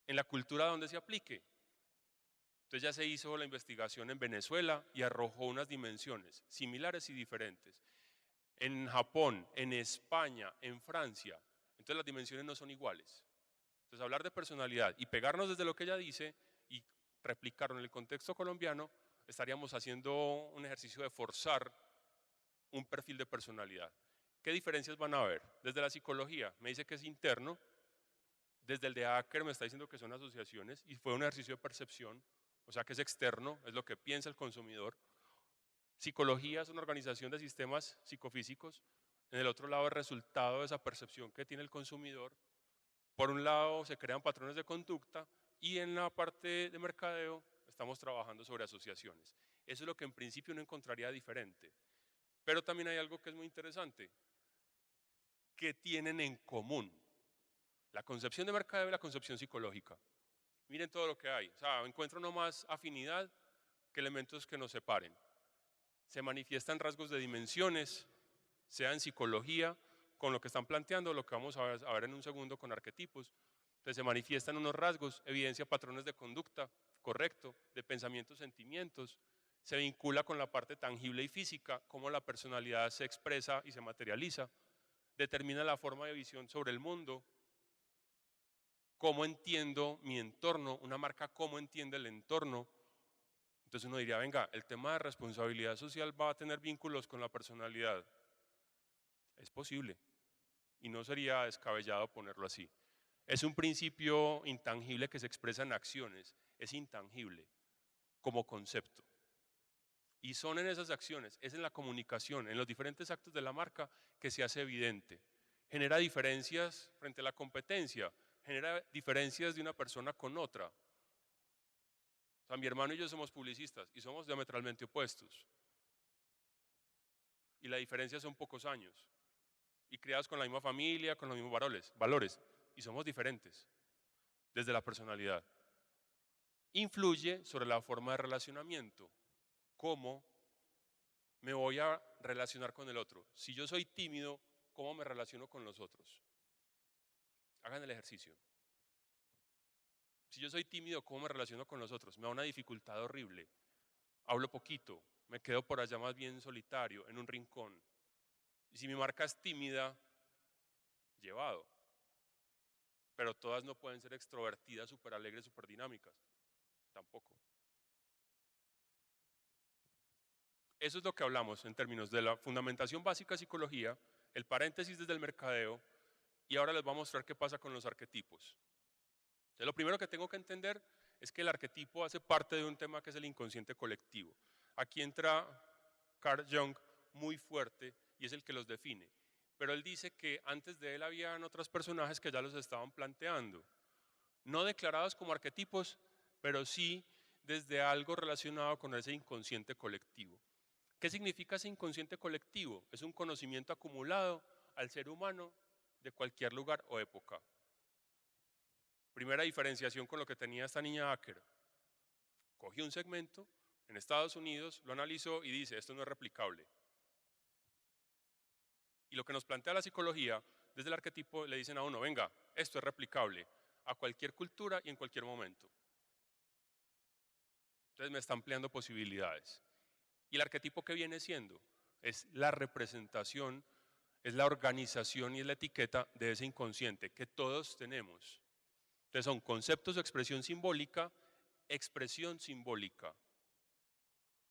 en la cultura donde se aplique. Entonces ya se hizo la investigación en Venezuela y arrojó unas dimensiones similares y diferentes. En Japón, en España, en Francia, entonces las dimensiones no son iguales. Entonces hablar de personalidad y pegarnos desde lo que ella dice y replicarlo en el contexto colombiano, estaríamos haciendo un ejercicio de forzar un perfil de personalidad. ¿Qué diferencias van a haber? Desde la psicología me dice que es interno, desde el de Acker me está diciendo que son asociaciones y fue un ejercicio de percepción, o sea que es externo, es lo que piensa el consumidor. Psicología es una organización de sistemas psicofísicos, en el otro lado el resultado de esa percepción que tiene el consumidor. Por un lado se crean patrones de conducta y en la parte de mercadeo estamos trabajando sobre asociaciones. Eso es lo que en principio uno encontraría diferente. Pero también hay algo que es muy interesante, que tienen en común la concepción de mercadeo y la concepción psicológica. Miren todo lo que hay, o sea, encuentro no más afinidad que elementos que nos separen. Se manifiestan rasgos de dimensiones, sea en psicología, con lo que están planteando, lo que vamos a ver en un segundo con arquetipos. Entonces se manifiestan unos rasgos, evidencia patrones de conducta, correcto, de pensamientos, sentimientos, se vincula con la parte tangible y física, cómo la personalidad se expresa y se materializa, determina la forma de visión sobre el mundo, cómo entiendo mi entorno, una marca cómo entiende el entorno. Entonces uno diría, venga, el tema de responsabilidad social va a tener vínculos con la personalidad. Es posible y no sería descabellado ponerlo así. Es un principio intangible que se expresa en acciones, es intangible como concepto. Y son en esas acciones, es en la comunicación, en los diferentes actos de la marca que se hace evidente. Genera diferencias frente a la competencia, genera diferencias de una persona con otra. O sea, mi hermano y yo somos publicistas y somos diametralmente opuestos. Y la diferencia son pocos años. Y criados con la misma familia, con los mismos valores. Y somos diferentes desde la personalidad. Influye sobre la forma de relacionamiento. ¿Cómo me voy a relacionar con el otro? Si yo soy tímido, ¿cómo me relaciono con los otros? Hagan el ejercicio. Si yo soy tímido, ¿cómo me relaciono con los otros? Me da una dificultad horrible. Hablo poquito, me quedo por allá más bien solitario, en un rincón. Y si mi marca es tímida, llevado. Pero todas no pueden ser extrovertidas, súper alegres, súper dinámicas. Tampoco. Eso es lo que hablamos en términos de la fundamentación básica de psicología, el paréntesis desde el mercadeo, y ahora les voy a mostrar qué pasa con los arquetipos. Entonces, lo primero que tengo que entender es que el arquetipo hace parte de un tema que es el inconsciente colectivo. Aquí entra Carl Jung muy fuerte y es el que los define. Pero él dice que antes de él habían otros personajes que ya los estaban planteando. No declarados como arquetipos, pero sí desde algo relacionado con ese inconsciente colectivo. ¿Qué significa ese inconsciente colectivo? Es un conocimiento acumulado al ser humano de cualquier lugar o época. Primera diferenciación con lo que tenía esta niña Acker. Cogió un segmento en Estados Unidos, lo analizó y dice, esto no es replicable. Y lo que nos plantea la psicología, desde el arquetipo le dicen a uno, venga, esto es replicable a cualquier cultura y en cualquier momento. Entonces me está ampliando posibilidades. ¿Y el arquetipo qué viene siendo? Es la representación, es la organización y es la etiqueta de ese inconsciente que todos tenemos. Entonces son conceptos de expresión simbólica.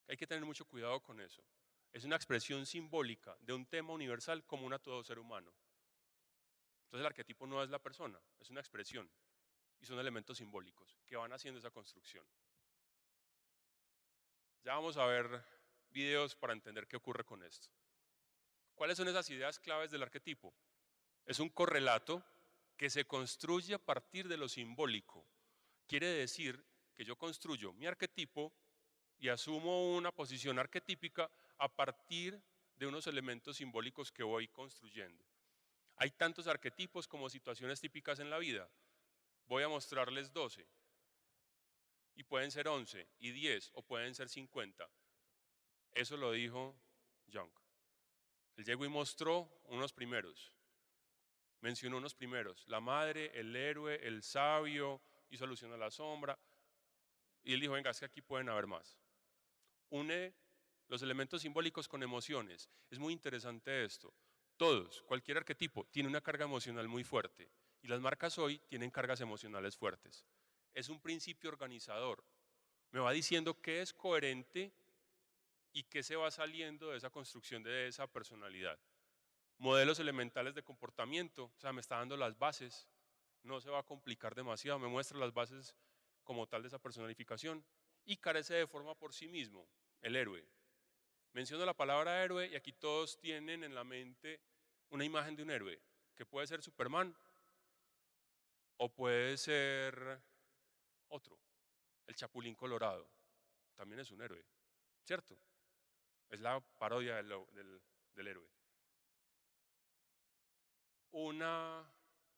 Hay que tener mucho cuidado con eso. Es una expresión simbólica de un tema universal común a todo ser humano. Entonces el arquetipo no es la persona, es una expresión y son elementos simbólicos que van haciendo esa construcción. Ya vamos a ver videos para entender qué ocurre con esto. ¿Cuáles son esas ideas claves del arquetipo? Es un correlato que se construye a partir de lo simbólico. Quiere decir que yo construyo mi arquetipo y asumo una posición arquetípica a partir de unos elementos simbólicos que voy construyendo. Hay tantos arquetipos como situaciones típicas en la vida. Voy a mostrarles 12. Y pueden ser 11 y 10 o pueden ser 50. Eso lo dijo Jung. Él llegó y mostró unos primeros. Mencionó unos primeros. La madre, el héroe, el sabio, hizo alusión a la sombra. Y él dijo, venga, es que aquí pueden haber más. Une los elementos simbólicos con emociones. Es muy interesante esto. Todos, cualquier arquetipo, tiene una carga emocional muy fuerte. Y las marcas hoy tienen cargas emocionales fuertes. Es un principio organizador. Me va diciendo qué es coherente y qué se va saliendo de esa construcción de esa personalidad. Modelos elementales de comportamiento, o sea, me está dando las bases, no se va a complicar demasiado, me muestra las bases como tal de esa personificación y carece de forma por sí mismo, el héroe. Menciono la palabra héroe y aquí todos tienen en la mente una imagen de un héroe, que puede ser Superman o puede ser otro, el Chapulín Colorado, también es un héroe, ¿cierto? Es la parodia del héroe. Una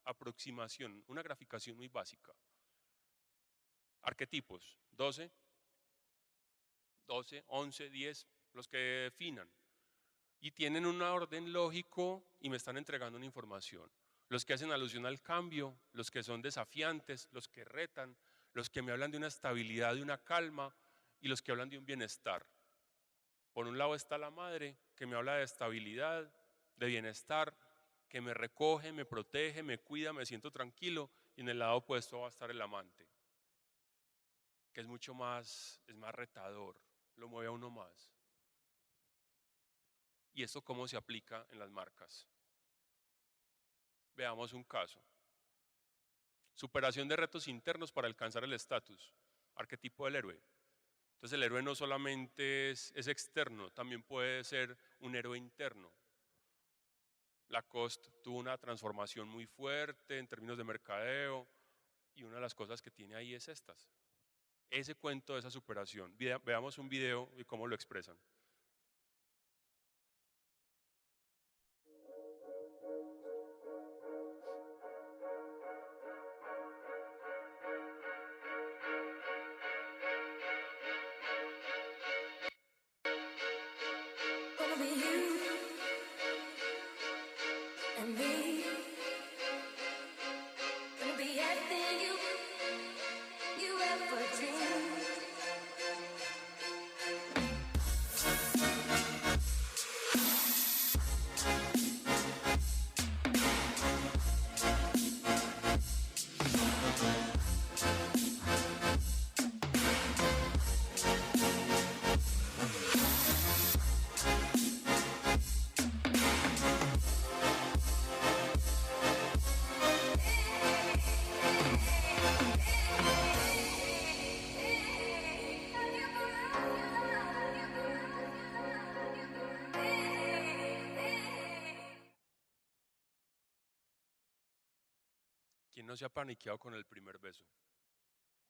aproximación, una graficación muy básica. Arquetipos, 12, 11, 10, los que definan. Y tienen un orden lógico y me están entregando una información. Los que hacen alusión al cambio, los que son desafiantes, los que retan, los que me hablan de una estabilidad, de una calma y los que hablan de un bienestar. Por un lado está la madre que me habla de estabilidad, de bienestar, que me recoge, me protege, me cuida, me siento tranquilo y en el lado opuesto va a estar el amante, que es mucho más, es más retador, lo mueve a uno más. ¿Y esto cómo se aplica en las marcas? Veamos un caso. Superación de retos internos para alcanzar el estatus, arquetipo del héroe. Entonces el héroe no solamente es externo, también puede ser un héroe interno. Lacoste tuvo una transformación muy fuerte en términos de mercadeo y una de las cosas que tiene ahí es estas. Ese cuento de esa superación. Veamos un video y cómo lo expresan. Gonna be you and me. Gonna be everything you ever dreamed. ¿Quién no se ha paniqueado con el primer beso?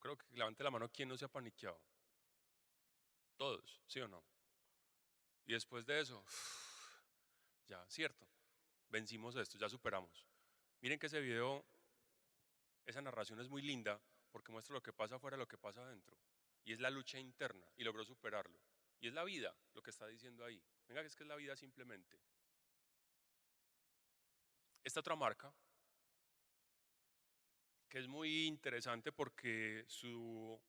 Creo que levante la mano, ¿quién no se ha paniqueado? Todos, ¿sí o no? Y después de eso, ya, cierto, vencimos esto, ya superamos. Miren que ese video, esa narración es muy linda porque muestra lo que pasa afuera, lo que pasa adentro. Y es la lucha interna y logró superarlo. Y es la vida lo que está diciendo ahí. Venga, que es la vida simplemente. Esta otra marca, que es muy interesante porque su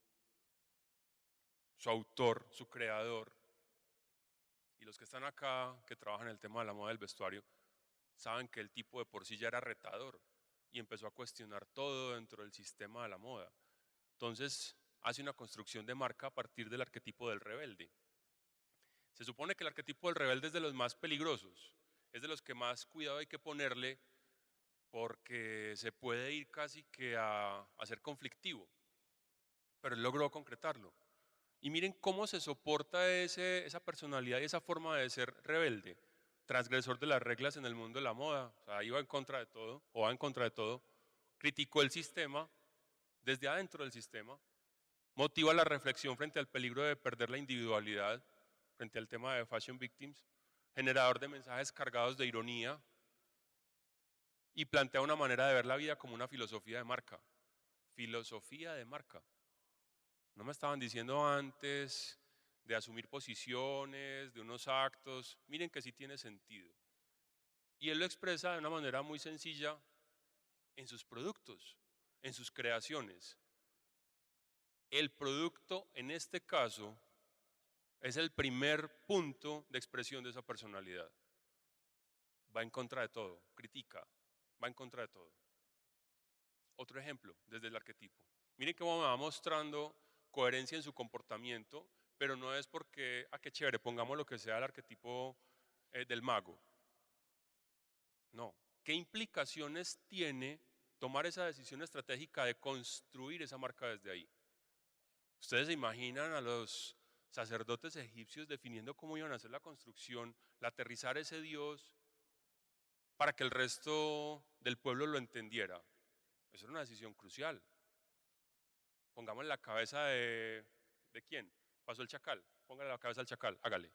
autor, su creador, y los que están acá, que trabajan en el tema de la moda del vestuario, saben que el tipo de por sí ya era retador y empezó a cuestionar todo dentro del sistema de la moda. Entonces hace una construcción de marca a partir del arquetipo del rebelde. Se supone que el arquetipo del rebelde es de los más peligrosos, es de los que más cuidado hay que ponerle porque se puede ir casi que a ser conflictivo, pero él logró concretarlo. Y miren cómo se soporta esa personalidad y esa forma de ser rebelde, transgresor de las reglas en el mundo de la moda, o sea, iba en contra de todo, o va en contra de todo, criticó el sistema desde adentro del sistema, motiva la reflexión frente al peligro de perder la individualidad, frente al tema de fashion victims, generador de mensajes cargados de ironía, y plantea una manera de ver la vida como una filosofía de marca. Filosofía de marca. No me estaban diciendo antes de asumir posiciones, de unos actos. Miren que sí tiene sentido. Y él lo expresa de una manera muy sencilla en sus productos, en sus creaciones. El producto, en este caso, es el primer punto de expresión de esa personalidad. Va en contra de todo, critica, va en contra de todo. Otro ejemplo, desde el arquetipo. Miren cómo me va mostrando coherencia en su comportamiento, pero no es porque, qué chévere, pongamos lo que sea el arquetipo del mago. No, ¿qué implicaciones tiene tomar esa decisión estratégica de construir esa marca desde ahí? Ustedes se imaginan a los sacerdotes egipcios definiendo cómo iban a hacer la construcción, el aterrizar ese Dios para que el resto del pueblo lo entendiera. Eso era una decisión crucial. Pongamos la cabeza ¿de quién? Pasó el chacal, póngale la cabeza al chacal, hágale.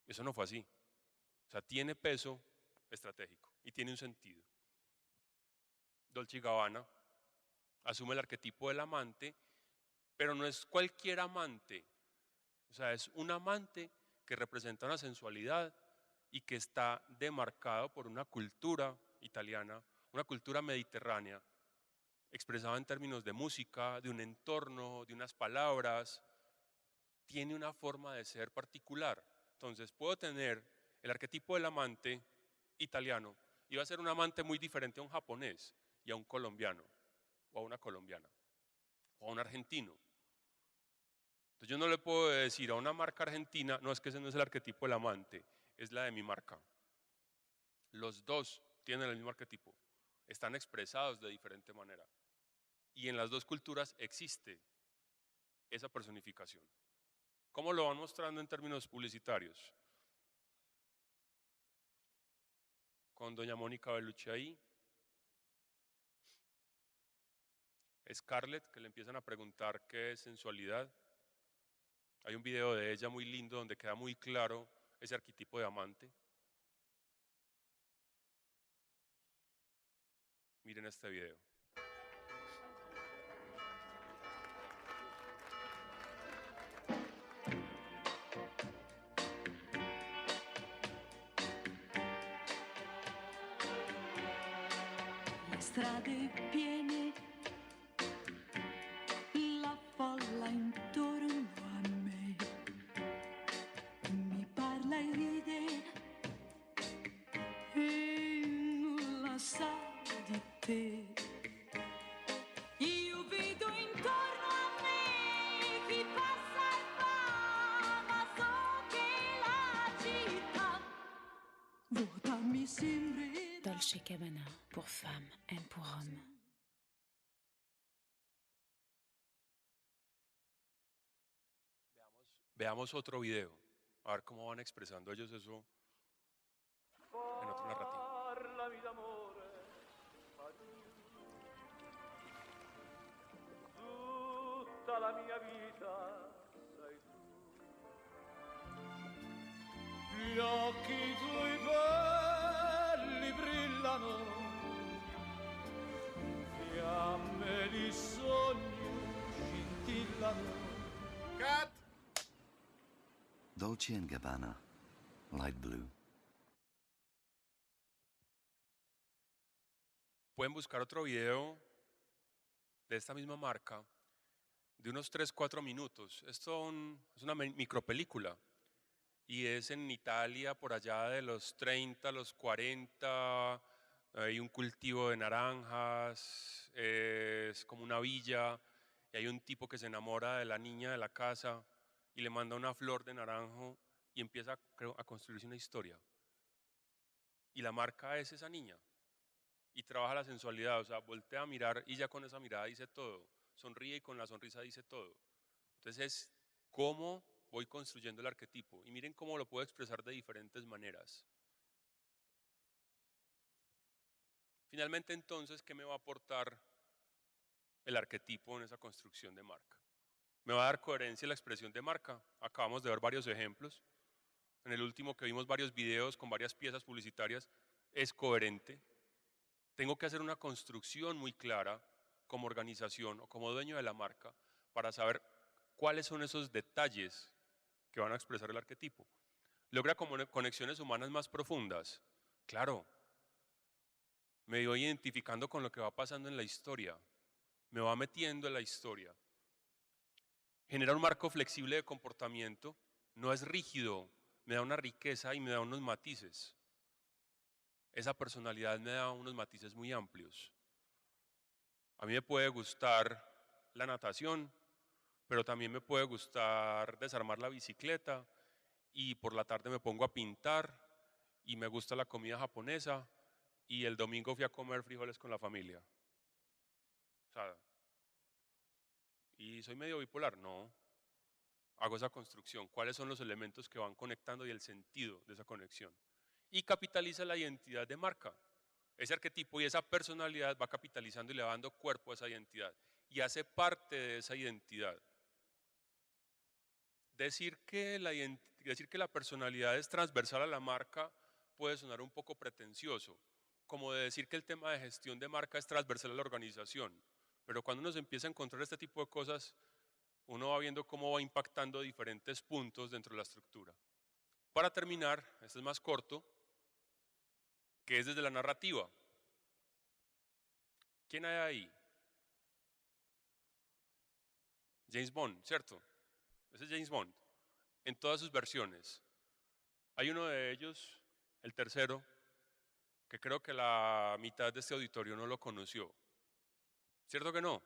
Eso no fue así. O sea, tiene peso estratégico y tiene un sentido. Dolce & Gabbana asume el arquetipo del amante, pero no es cualquier amante. O sea, es un amante que representa una sensualidad y que está demarcado por una cultura italiana, una cultura mediterránea, expresada en términos de música, de un entorno, de unas palabras. Tiene una forma de ser particular. Entonces puedo tener el arquetipo del amante italiano y va a ser un amante muy diferente a un japonés y a un colombiano o a una colombiana o a un argentino. Entonces yo no le puedo decir a una marca argentina, no, es que ese no es el arquetipo del amante, es la de mi marca. Los dos tienen el mismo arquetipo, están expresados de diferente manera. Y en las dos culturas existe esa personificación. ¿Cómo lo van mostrando en términos publicitarios? Con doña Mónica Bellucci ahí, Scarlett, que le empiezan a preguntar qué es sensualidad. Hay un video de ella muy lindo donde queda muy claro ese arquetipo de amante. Miren este video. Le strade piene, la folla intorno a me, mi parla e ride e nulla sa di te. Io vedo intorno a me chi passa e va, ma so che la città vuota mi sembra. Dolce Gabbana, pour femmes et pour hommes. Veamos otro video, a ver cómo van expresando ellos eso en otro narrativo. Parlami d'amore, tutta la mia vita sei tu. Gli occhi tuoi belli brillano, fiamme di sogno scintillano. Cut! Dolce & Gabbana, light blue. Pueden buscar otro video de esta misma marca de unos 3-4 minutos. Esto es una micropelícula y es en Italia por allá de los 30, los 40. Hay un cultivo de naranjas, es como una villa y hay un tipo que se enamora de la niña de la casa y le manda una flor de naranjo y empieza a construirse una historia. Y la marca es esa niña. Y trabaja la sensualidad, o sea, voltea a mirar y ya con esa mirada dice todo. Sonríe y con la sonrisa dice todo. Entonces es cómo voy construyendo el arquetipo. Y miren cómo lo puedo expresar de diferentes maneras. Finalmente, entonces, ¿qué me va a aportar el arquetipo en esa construcción de marca? Me va a dar coherencia la expresión de marca. Acabamos de ver varios ejemplos. En el último que vimos varios videos con varias piezas publicitarias, es coherente. Tengo que hacer una construcción muy clara como organización o como dueño de la marca para saber cuáles son esos detalles que van a expresar el arquetipo. ¿Logra conexiones humanas más profundas? Claro. Me voy identificando con lo que va pasando en la historia. Me va metiendo en la historia. Genera un marco flexible de comportamiento. No es rígido. Me da una riqueza y me da unos matices. Esa personalidad me da unos matices muy amplios. A mí me puede gustar la natación, pero también me puede gustar desarmar la bicicleta y por la tarde me pongo a pintar y me gusta la comida japonesa y el domingo fui a comer frijoles con la familia. O sea, ¿y soy medio bipolar? No. Hago esa construcción. ¿Cuáles son los elementos que van conectando y el sentido de esa conexión? Y capitaliza la identidad de marca. Ese arquetipo y esa personalidad va capitalizando y le va dando cuerpo a esa identidad y hace parte de esa identidad. Decir que la personalidad es transversal a la marca puede sonar un poco pretencioso, como de decir que el tema de gestión de marca es transversal a la organización, pero cuando uno se empieza a encontrar este tipo de cosas, uno va viendo cómo va impactando diferentes puntos dentro de la estructura. Para terminar, este es más corto, que es desde la narrativa. ¿Quién hay ahí? James Bond, ¿cierto? Ese es James Bond, en todas sus versiones. Hay uno de ellos, el tercero, que creo que la mitad de este auditorio no lo conoció. ¿Cierto que no?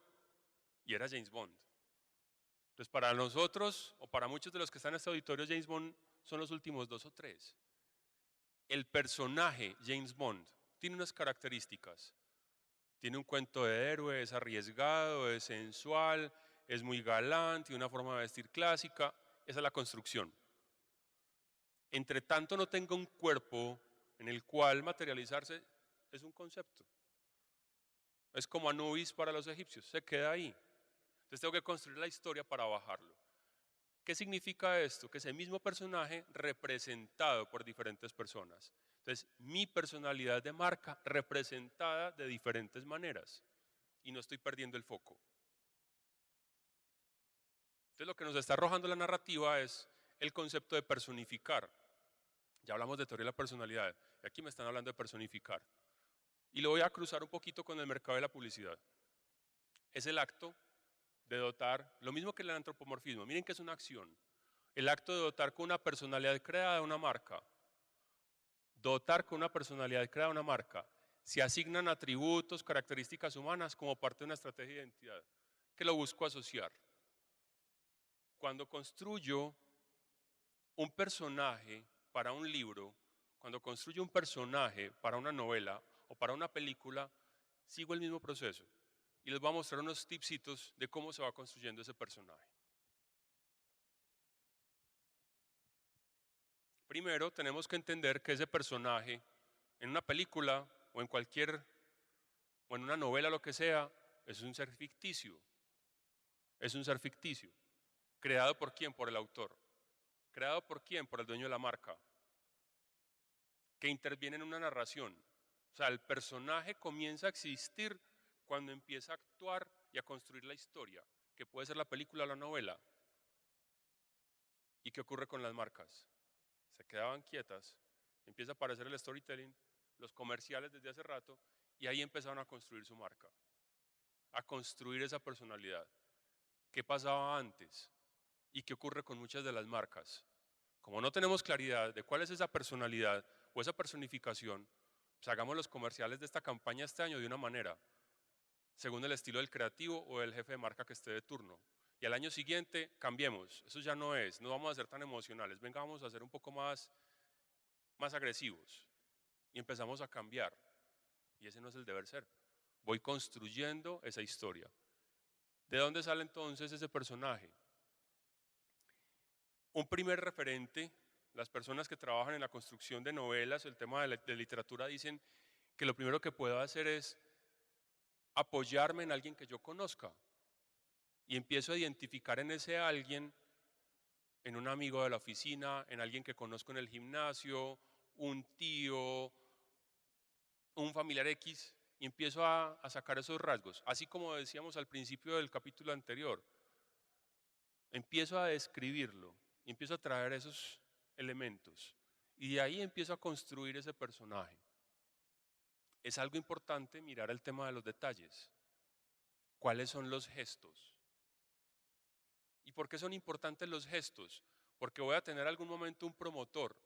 Y era James Bond. Entonces, para nosotros, o para muchos de los que están en este auditorio, James Bond son los últimos 2 o 3. El personaje James Bond tiene unas características. Tiene un cuento de héroe, es arriesgado, es sensual, es muy galán, tiene una forma de vestir clásica esa es la construcción. Entre tanto no tenga un cuerpo en el cual materializarse, es un concepto. Es como Anubis para los egipcios, se queda ahí. Entonces tengo que construir la historia para bajarlo. ¿Qué significa esto? Que ese mismo personaje representado por diferentes personas. Entonces, mi personalidad de marca representada de diferentes maneras y no estoy perdiendo el foco. Entonces, lo que nos está arrojando la narrativa es el concepto de personificar. Ya hablamos de teoría de la personalidad, y aquí me están hablando de personificar. Y lo voy a cruzar un poquito con el mercado de la publicidad. Es el acto de dotar, lo mismo que el antropomorfismo, miren que es una acción. El acto de dotar con una personalidad creada una marca. Dotar con una personalidad creada una marca. Se asignan atributos, características humanas como parte de una estrategia de identidad, que lo busco asociar. Cuando construyo un personaje para un libro, cuando construyo un personaje para una novela o para una película, sigo el mismo proceso y les voy a mostrar unos tipsitos de cómo se va construyendo ese personaje. Primero, tenemos que entender que ese personaje en una película o en una novela, lo que sea, es un ser ficticio. Es un ser ficticio. ¿Creado por quién? Por el autor. ¿Creado por quién? Por el dueño de la marca. Que interviene en una narración. O sea, el personaje comienza a existir cuando empieza a actuar y a construir la historia, que puede ser la película o la novela. ¿Y qué ocurre con las marcas? Se quedaban quietas, empieza a aparecer el storytelling, los comerciales desde hace rato, y ahí empezaron a construir su marca, a construir esa personalidad. ¿Qué pasaba antes? ¿Y qué ocurre con muchas de las marcas? Como no tenemos claridad de cuál es esa personalidad o esa personificación, pues hagamos los comerciales de esta campaña este año de una manera, según el estilo del creativo o del jefe de marca que esté de turno. Y al año siguiente cambiemos, eso ya no es, no vamos a ser tan emocionales, venga, vamos a ser un poco más agresivos. Y empezamos a cambiar. Y ese no es el deber ser. Voy construyendo esa historia. ¿De dónde sale entonces ese personaje? Un primer referente, las personas que trabajan en la construcción de novelas, el tema de literatura, dicen que lo primero que puedo hacer es apoyarme en alguien que yo conozca. Y empiezo a identificar en ese alguien, en un amigo de la oficina, en alguien que conozco en el gimnasio, un tío, un familiar X, y empiezo a sacar esos rasgos. Así como decíamos al principio del capítulo anterior, empiezo a describirlo, y empiezo a traer esos elementos, y de ahí empiezo a construir ese personaje. Es algo importante mirar el tema de los detalles. ¿Cuáles son los gestos? ¿Y por qué son importantes los gestos? Porque voy a tener algún momento un promotor.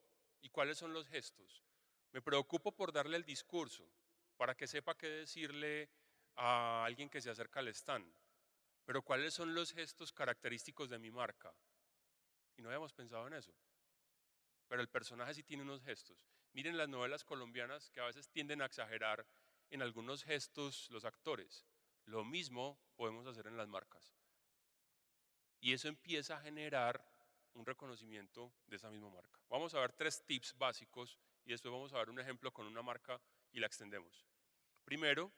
¿Y cuáles son los gestos? Me preocupo por darle el discurso, para que sepa qué decirle a alguien que se acerca al stand. Pero ¿cuáles son los gestos característicos de mi marca? Y no habíamos pensado en eso. Pero el personaje sí tiene unos gestos. Miren las novelas colombianas que a veces tienden a exagerar en algunos gestos los actores. Lo mismo podemos hacer en las marcas. Y eso empieza a generar un reconocimiento de esa misma marca. Vamos a ver 3 tips básicos y después vamos a ver un ejemplo con una marca y la extendemos. Primero,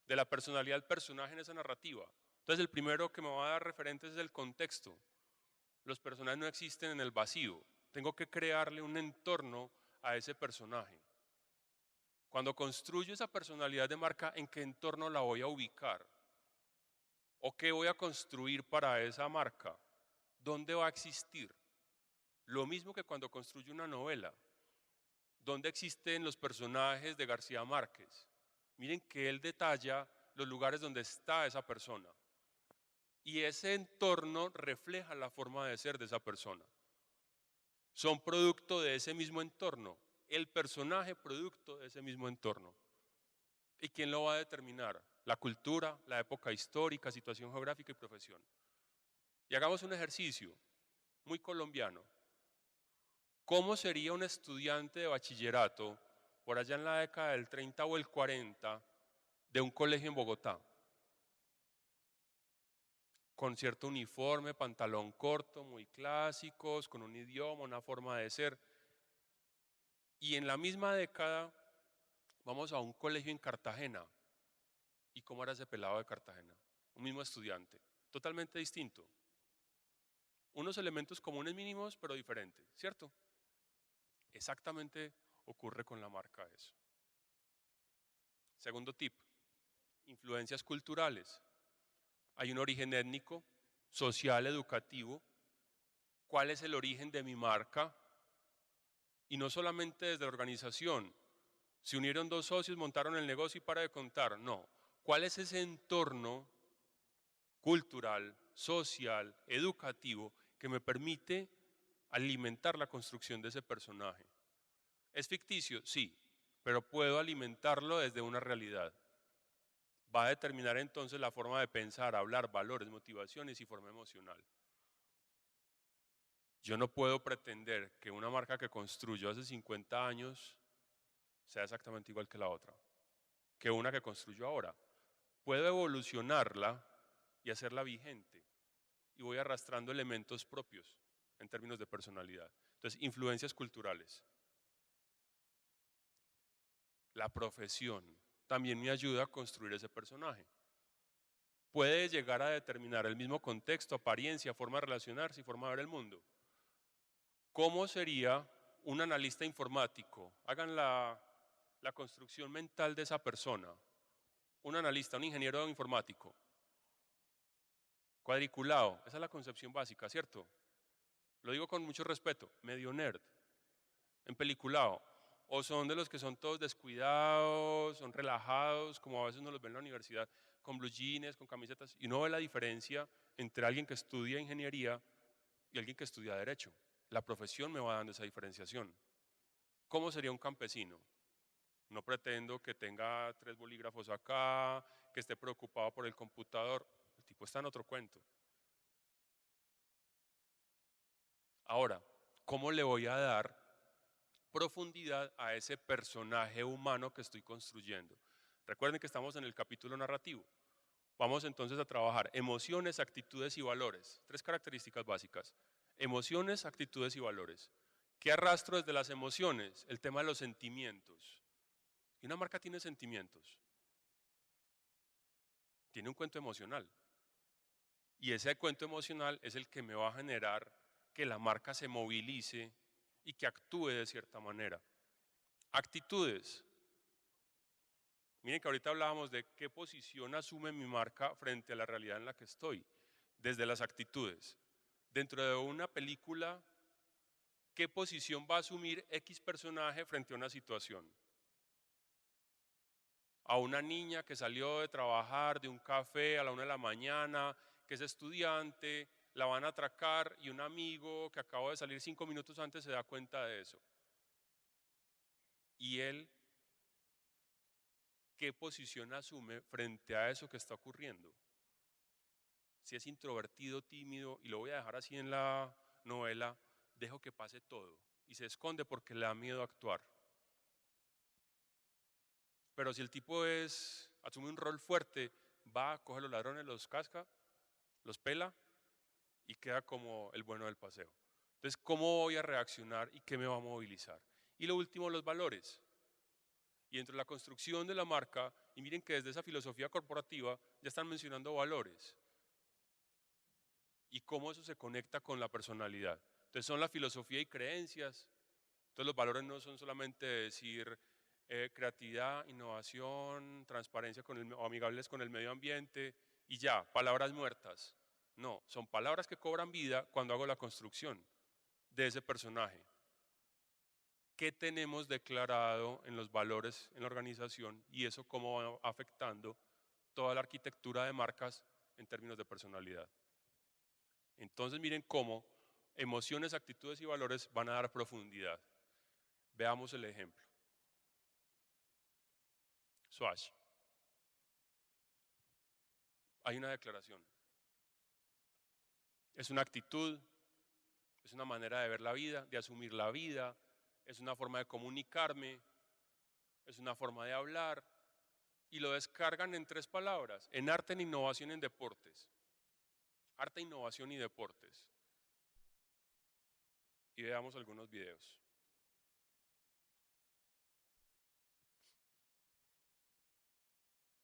de la personalidad del personaje en esa narrativa. Entonces el primero que me va a dar referentes es el contexto. Los personajes no existen en el vacío. Tengo que crearle un entorno a ese personaje. Cuando construyo esa personalidad de marca, ¿en qué entorno la voy a ubicar? ¿O qué voy a construir para esa marca? ¿Dónde va a existir? Lo mismo que cuando construyo una novela. ¿Dónde existen los personajes de García Márquez? Miren que él detalla los lugares donde está esa persona. Y ese entorno refleja la forma de ser de esa persona. Son producto de ese mismo entorno. El personaje producto de ese mismo entorno. ¿Y quién lo va a determinar? La cultura, la época histórica, situación geográfica y profesión. Y hagamos un ejercicio muy colombiano. ¿Cómo sería un estudiante de bachillerato por allá en la década del 30 o el 40 de un colegio en Bogotá? con cierto uniforme, pantalón corto, muy clásicos, con un idioma, una forma de ser. Y en la misma década vamos a un colegio en Cartagena. ¿Y cómo era ese pelado de Cartagena? Un mismo estudiante, totalmente distinto. Unos elementos comunes mínimos, pero diferentes, ¿cierto? Exactamente ocurre con la marca eso. Segundo tip, influencias culturales. Hay un origen étnico, social, educativo. ¿Cuál es el origen de mi marca? Y no solamente desde la organización. Se unieron dos socios, montaron el negocio y para de contar. No. ¿Cuál es ese entorno cultural, social, educativo que me permite alimentar la construcción de ese personaje? ¿Es ficticio? Sí, pero puedo alimentarlo desde una realidad. Va a determinar entonces la forma de pensar, hablar, valores, motivaciones y forma emocional. Yo no puedo pretender que una marca que construyo hace 50 años sea exactamente igual que la otra, que una que construyo ahora. Puedo evolucionarla y hacerla vigente y voy arrastrando elementos propios en términos de personalidad. Entonces, influencias culturales. La profesión también me ayuda a construir ese personaje. Puede llegar a determinar el mismo contexto, apariencia, forma de relacionarse y forma de ver el mundo. ¿Cómo sería un analista informático? Hagan la construcción mental de esa persona. Un analista, un ingeniero informático. Cuadriculado, esa es la concepción básica, ¿cierto? Lo digo con mucho respeto, medio nerd. Empeliculado. O son de los que son todos descuidados, son relajados, como a veces uno los ve en la universidad, con blue jeans, con camisetas, y uno ve la diferencia entre alguien que estudia ingeniería y alguien que estudia derecho. La profesión me va dando esa diferenciación. ¿Cómo sería un campesino? No pretendo que tenga 3 bolígrafos acá, que esté preocupado por el computador. El tipo está en otro cuento. Ahora, ¿cómo le voy a dar profundidad a ese personaje humano que estoy construyendo? Recuerden que estamos en el capítulo narrativo. Vamos entonces a trabajar emociones, actitudes y valores. 3 características básicas. Emociones, actitudes y valores. ¿Qué arrastro desde las emociones? El tema de los sentimientos. Y una marca tiene sentimientos. Tiene un cuento emocional. Y ese cuento emocional es el que me va a generar que la marca se movilice y que actúe de cierta manera. Actitudes. Miren que ahorita hablábamos de qué posición asume mi marca frente a la realidad en la que estoy, desde las actitudes. Dentro de una película, ¿qué posición va a asumir X personaje frente a una situación? A una niña que salió de trabajar de un café a la 1 de la mañana, que es estudiante, la van a atracar y un amigo que acaba de salir 5 minutos antes se da cuenta de eso. Y él, ¿qué posición asume frente a eso que está ocurriendo? Si es introvertido, tímido, y lo voy a dejar así en la novela, dejo que pase todo y se esconde porque le da miedo actuar. Pero si el tipo asume un rol fuerte, va, coge a los ladrones, los casca, los pela y queda como el bueno del paseo. Entonces, ¿cómo voy a reaccionar y qué me va a movilizar? Y lo último, los valores. Y dentro de la construcción de la marca, y miren que desde esa filosofía corporativa ya están mencionando valores. Y cómo eso se conecta con la personalidad. Entonces son la filosofía y creencias. Entonces los valores no son solamente decir creatividad, innovación, transparencia o amigables con el medio ambiente y ya, palabras muertas. No, son palabras que cobran vida cuando hago la construcción de ese personaje. ¿Qué tenemos declarado en los valores en la organización y eso cómo va afectando toda la arquitectura de marcas en términos de personalidad? Entonces miren cómo emociones, actitudes y valores van a dar profundidad. Veamos el ejemplo. Swatch. Hay una declaración. Es una actitud, es una manera de ver la vida, de asumir la vida, es una forma de comunicarme, es una forma de hablar y lo descargan en 3 palabras, en arte, en innovación, en deportes. arte, innovación y deportes. Y veamos algunos videos.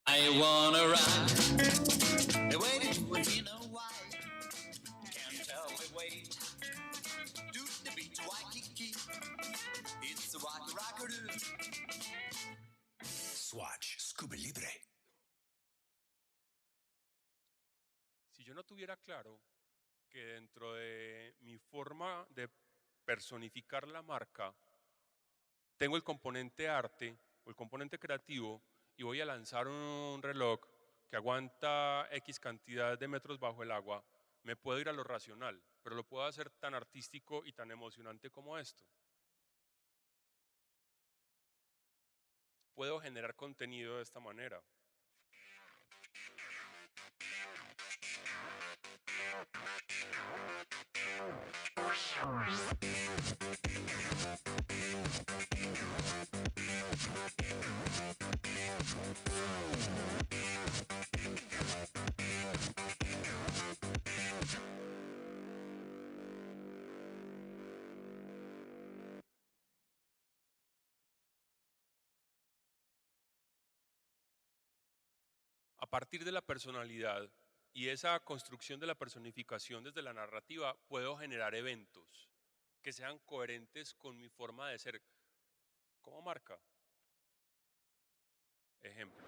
I wanna ride the way to do it in Hawaii. Can't tell me wait. Do the beat to Waikiki. It's the rocky rockaroo. Swatch Scuba Libre. Si yo no tuviera claro que dentro de mi forma de personificar la marca, tengo el componente arte o el componente creativo y voy a lanzar un reloj que aguanta X cantidad de metros bajo el agua, me puedo ir a lo racional, pero lo puedo hacer tan artístico y tan emocionante como esto. Puedo generar contenido de esta manera. A partir de la personalidad y esa construcción de la personificación desde la narrativa, puedo generar eventos que sean coherentes con mi forma de ser como marca. Ejemplo.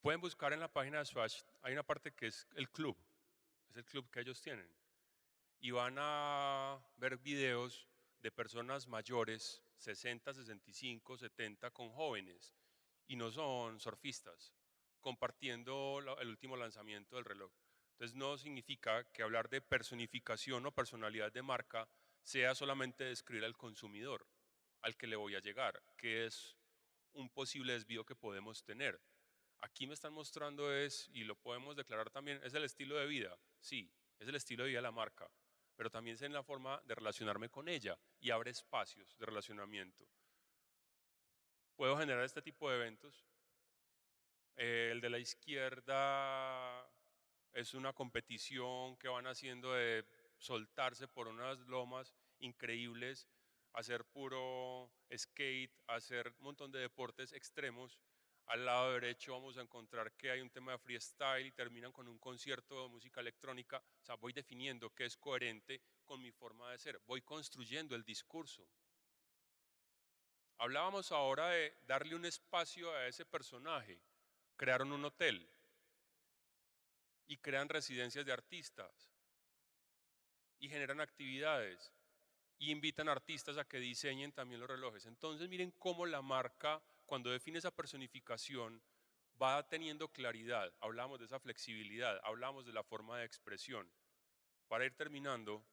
Pueden buscar en la página de Swatch, hay una parte que es el club que ellos tienen. Y van a ver videos de personas mayores, 60, 65, 70, con jóvenes, y no son surfistas, compartiendo el último lanzamiento del reloj. Entonces no significa que hablar de personificación o personalidad de marca sea solamente describir al consumidor, al que le voy a llegar, que es un posible desvío que podemos tener. Aquí me están mostrando y lo podemos declarar también, es el estilo de vida, sí, es el estilo de vida de la marca, pero también es en la forma de relacionarme con ella y abre espacios de relacionamiento. Puedo generar este tipo de eventos. El de la izquierda es una competición que van haciendo de soltarse por unas lomas increíbles, hacer puro skate, hacer un montón de deportes extremos. Al lado derecho vamos a encontrar que hay un tema de freestyle y terminan con un concierto de música electrónica. O sea, voy definiendo qué es coherente con mi forma de ser. Voy construyendo el discurso. Hablábamos ahora de darle un espacio a ese personaje. Crearon un hotel y crean residencias de artistas y generan actividades y invitan artistas a que diseñen también los relojes. Entonces miren cómo la marca, cuando define esa personificación, va teniendo claridad. Hablamos de esa flexibilidad, hablamos de la forma de expresión. Para ir terminando,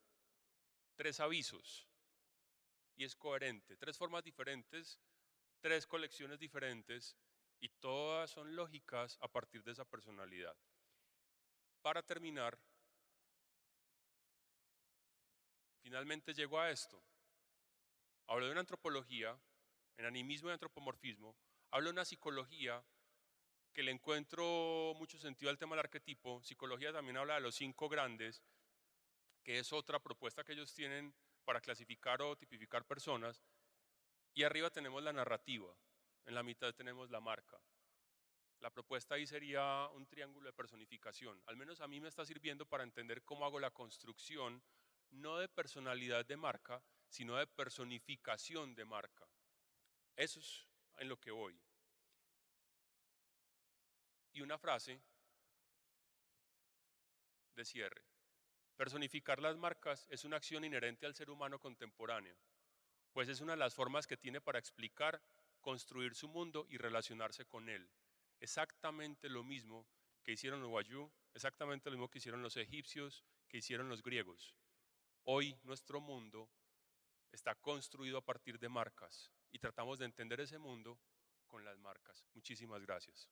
3 avisos, y es coherente, 3 formas diferentes, 3 colecciones diferentes, y todas son lógicas a partir de esa personalidad. Para terminar, finalmente llego a esto. Hablo de una antropología, en animismo y antropomorfismo, hablo de una psicología que le encuentro mucho sentido al tema del arquetipo. Psicología también habla de los 5 grandes, que es otra propuesta que ellos tienen para clasificar o tipificar personas. Y arriba tenemos la narrativa, en la mitad tenemos la marca. La propuesta ahí sería un triángulo de personificación. Al menos a mí me está sirviendo para entender cómo hago la construcción, no de personalidad de marca, sino de personificación de marca. Eso es en lo que voy. Y una frase de cierre. Personificar las marcas es una acción inherente al ser humano contemporáneo, pues es una de las formas que tiene para explicar, construir su mundo y relacionarse con él. Exactamente lo mismo que hicieron los wayuu, exactamente lo mismo que hicieron los egipcios, que hicieron los griegos. Hoy nuestro mundo está construido a partir de marcas y tratamos de entender ese mundo con las marcas. Muchísimas gracias.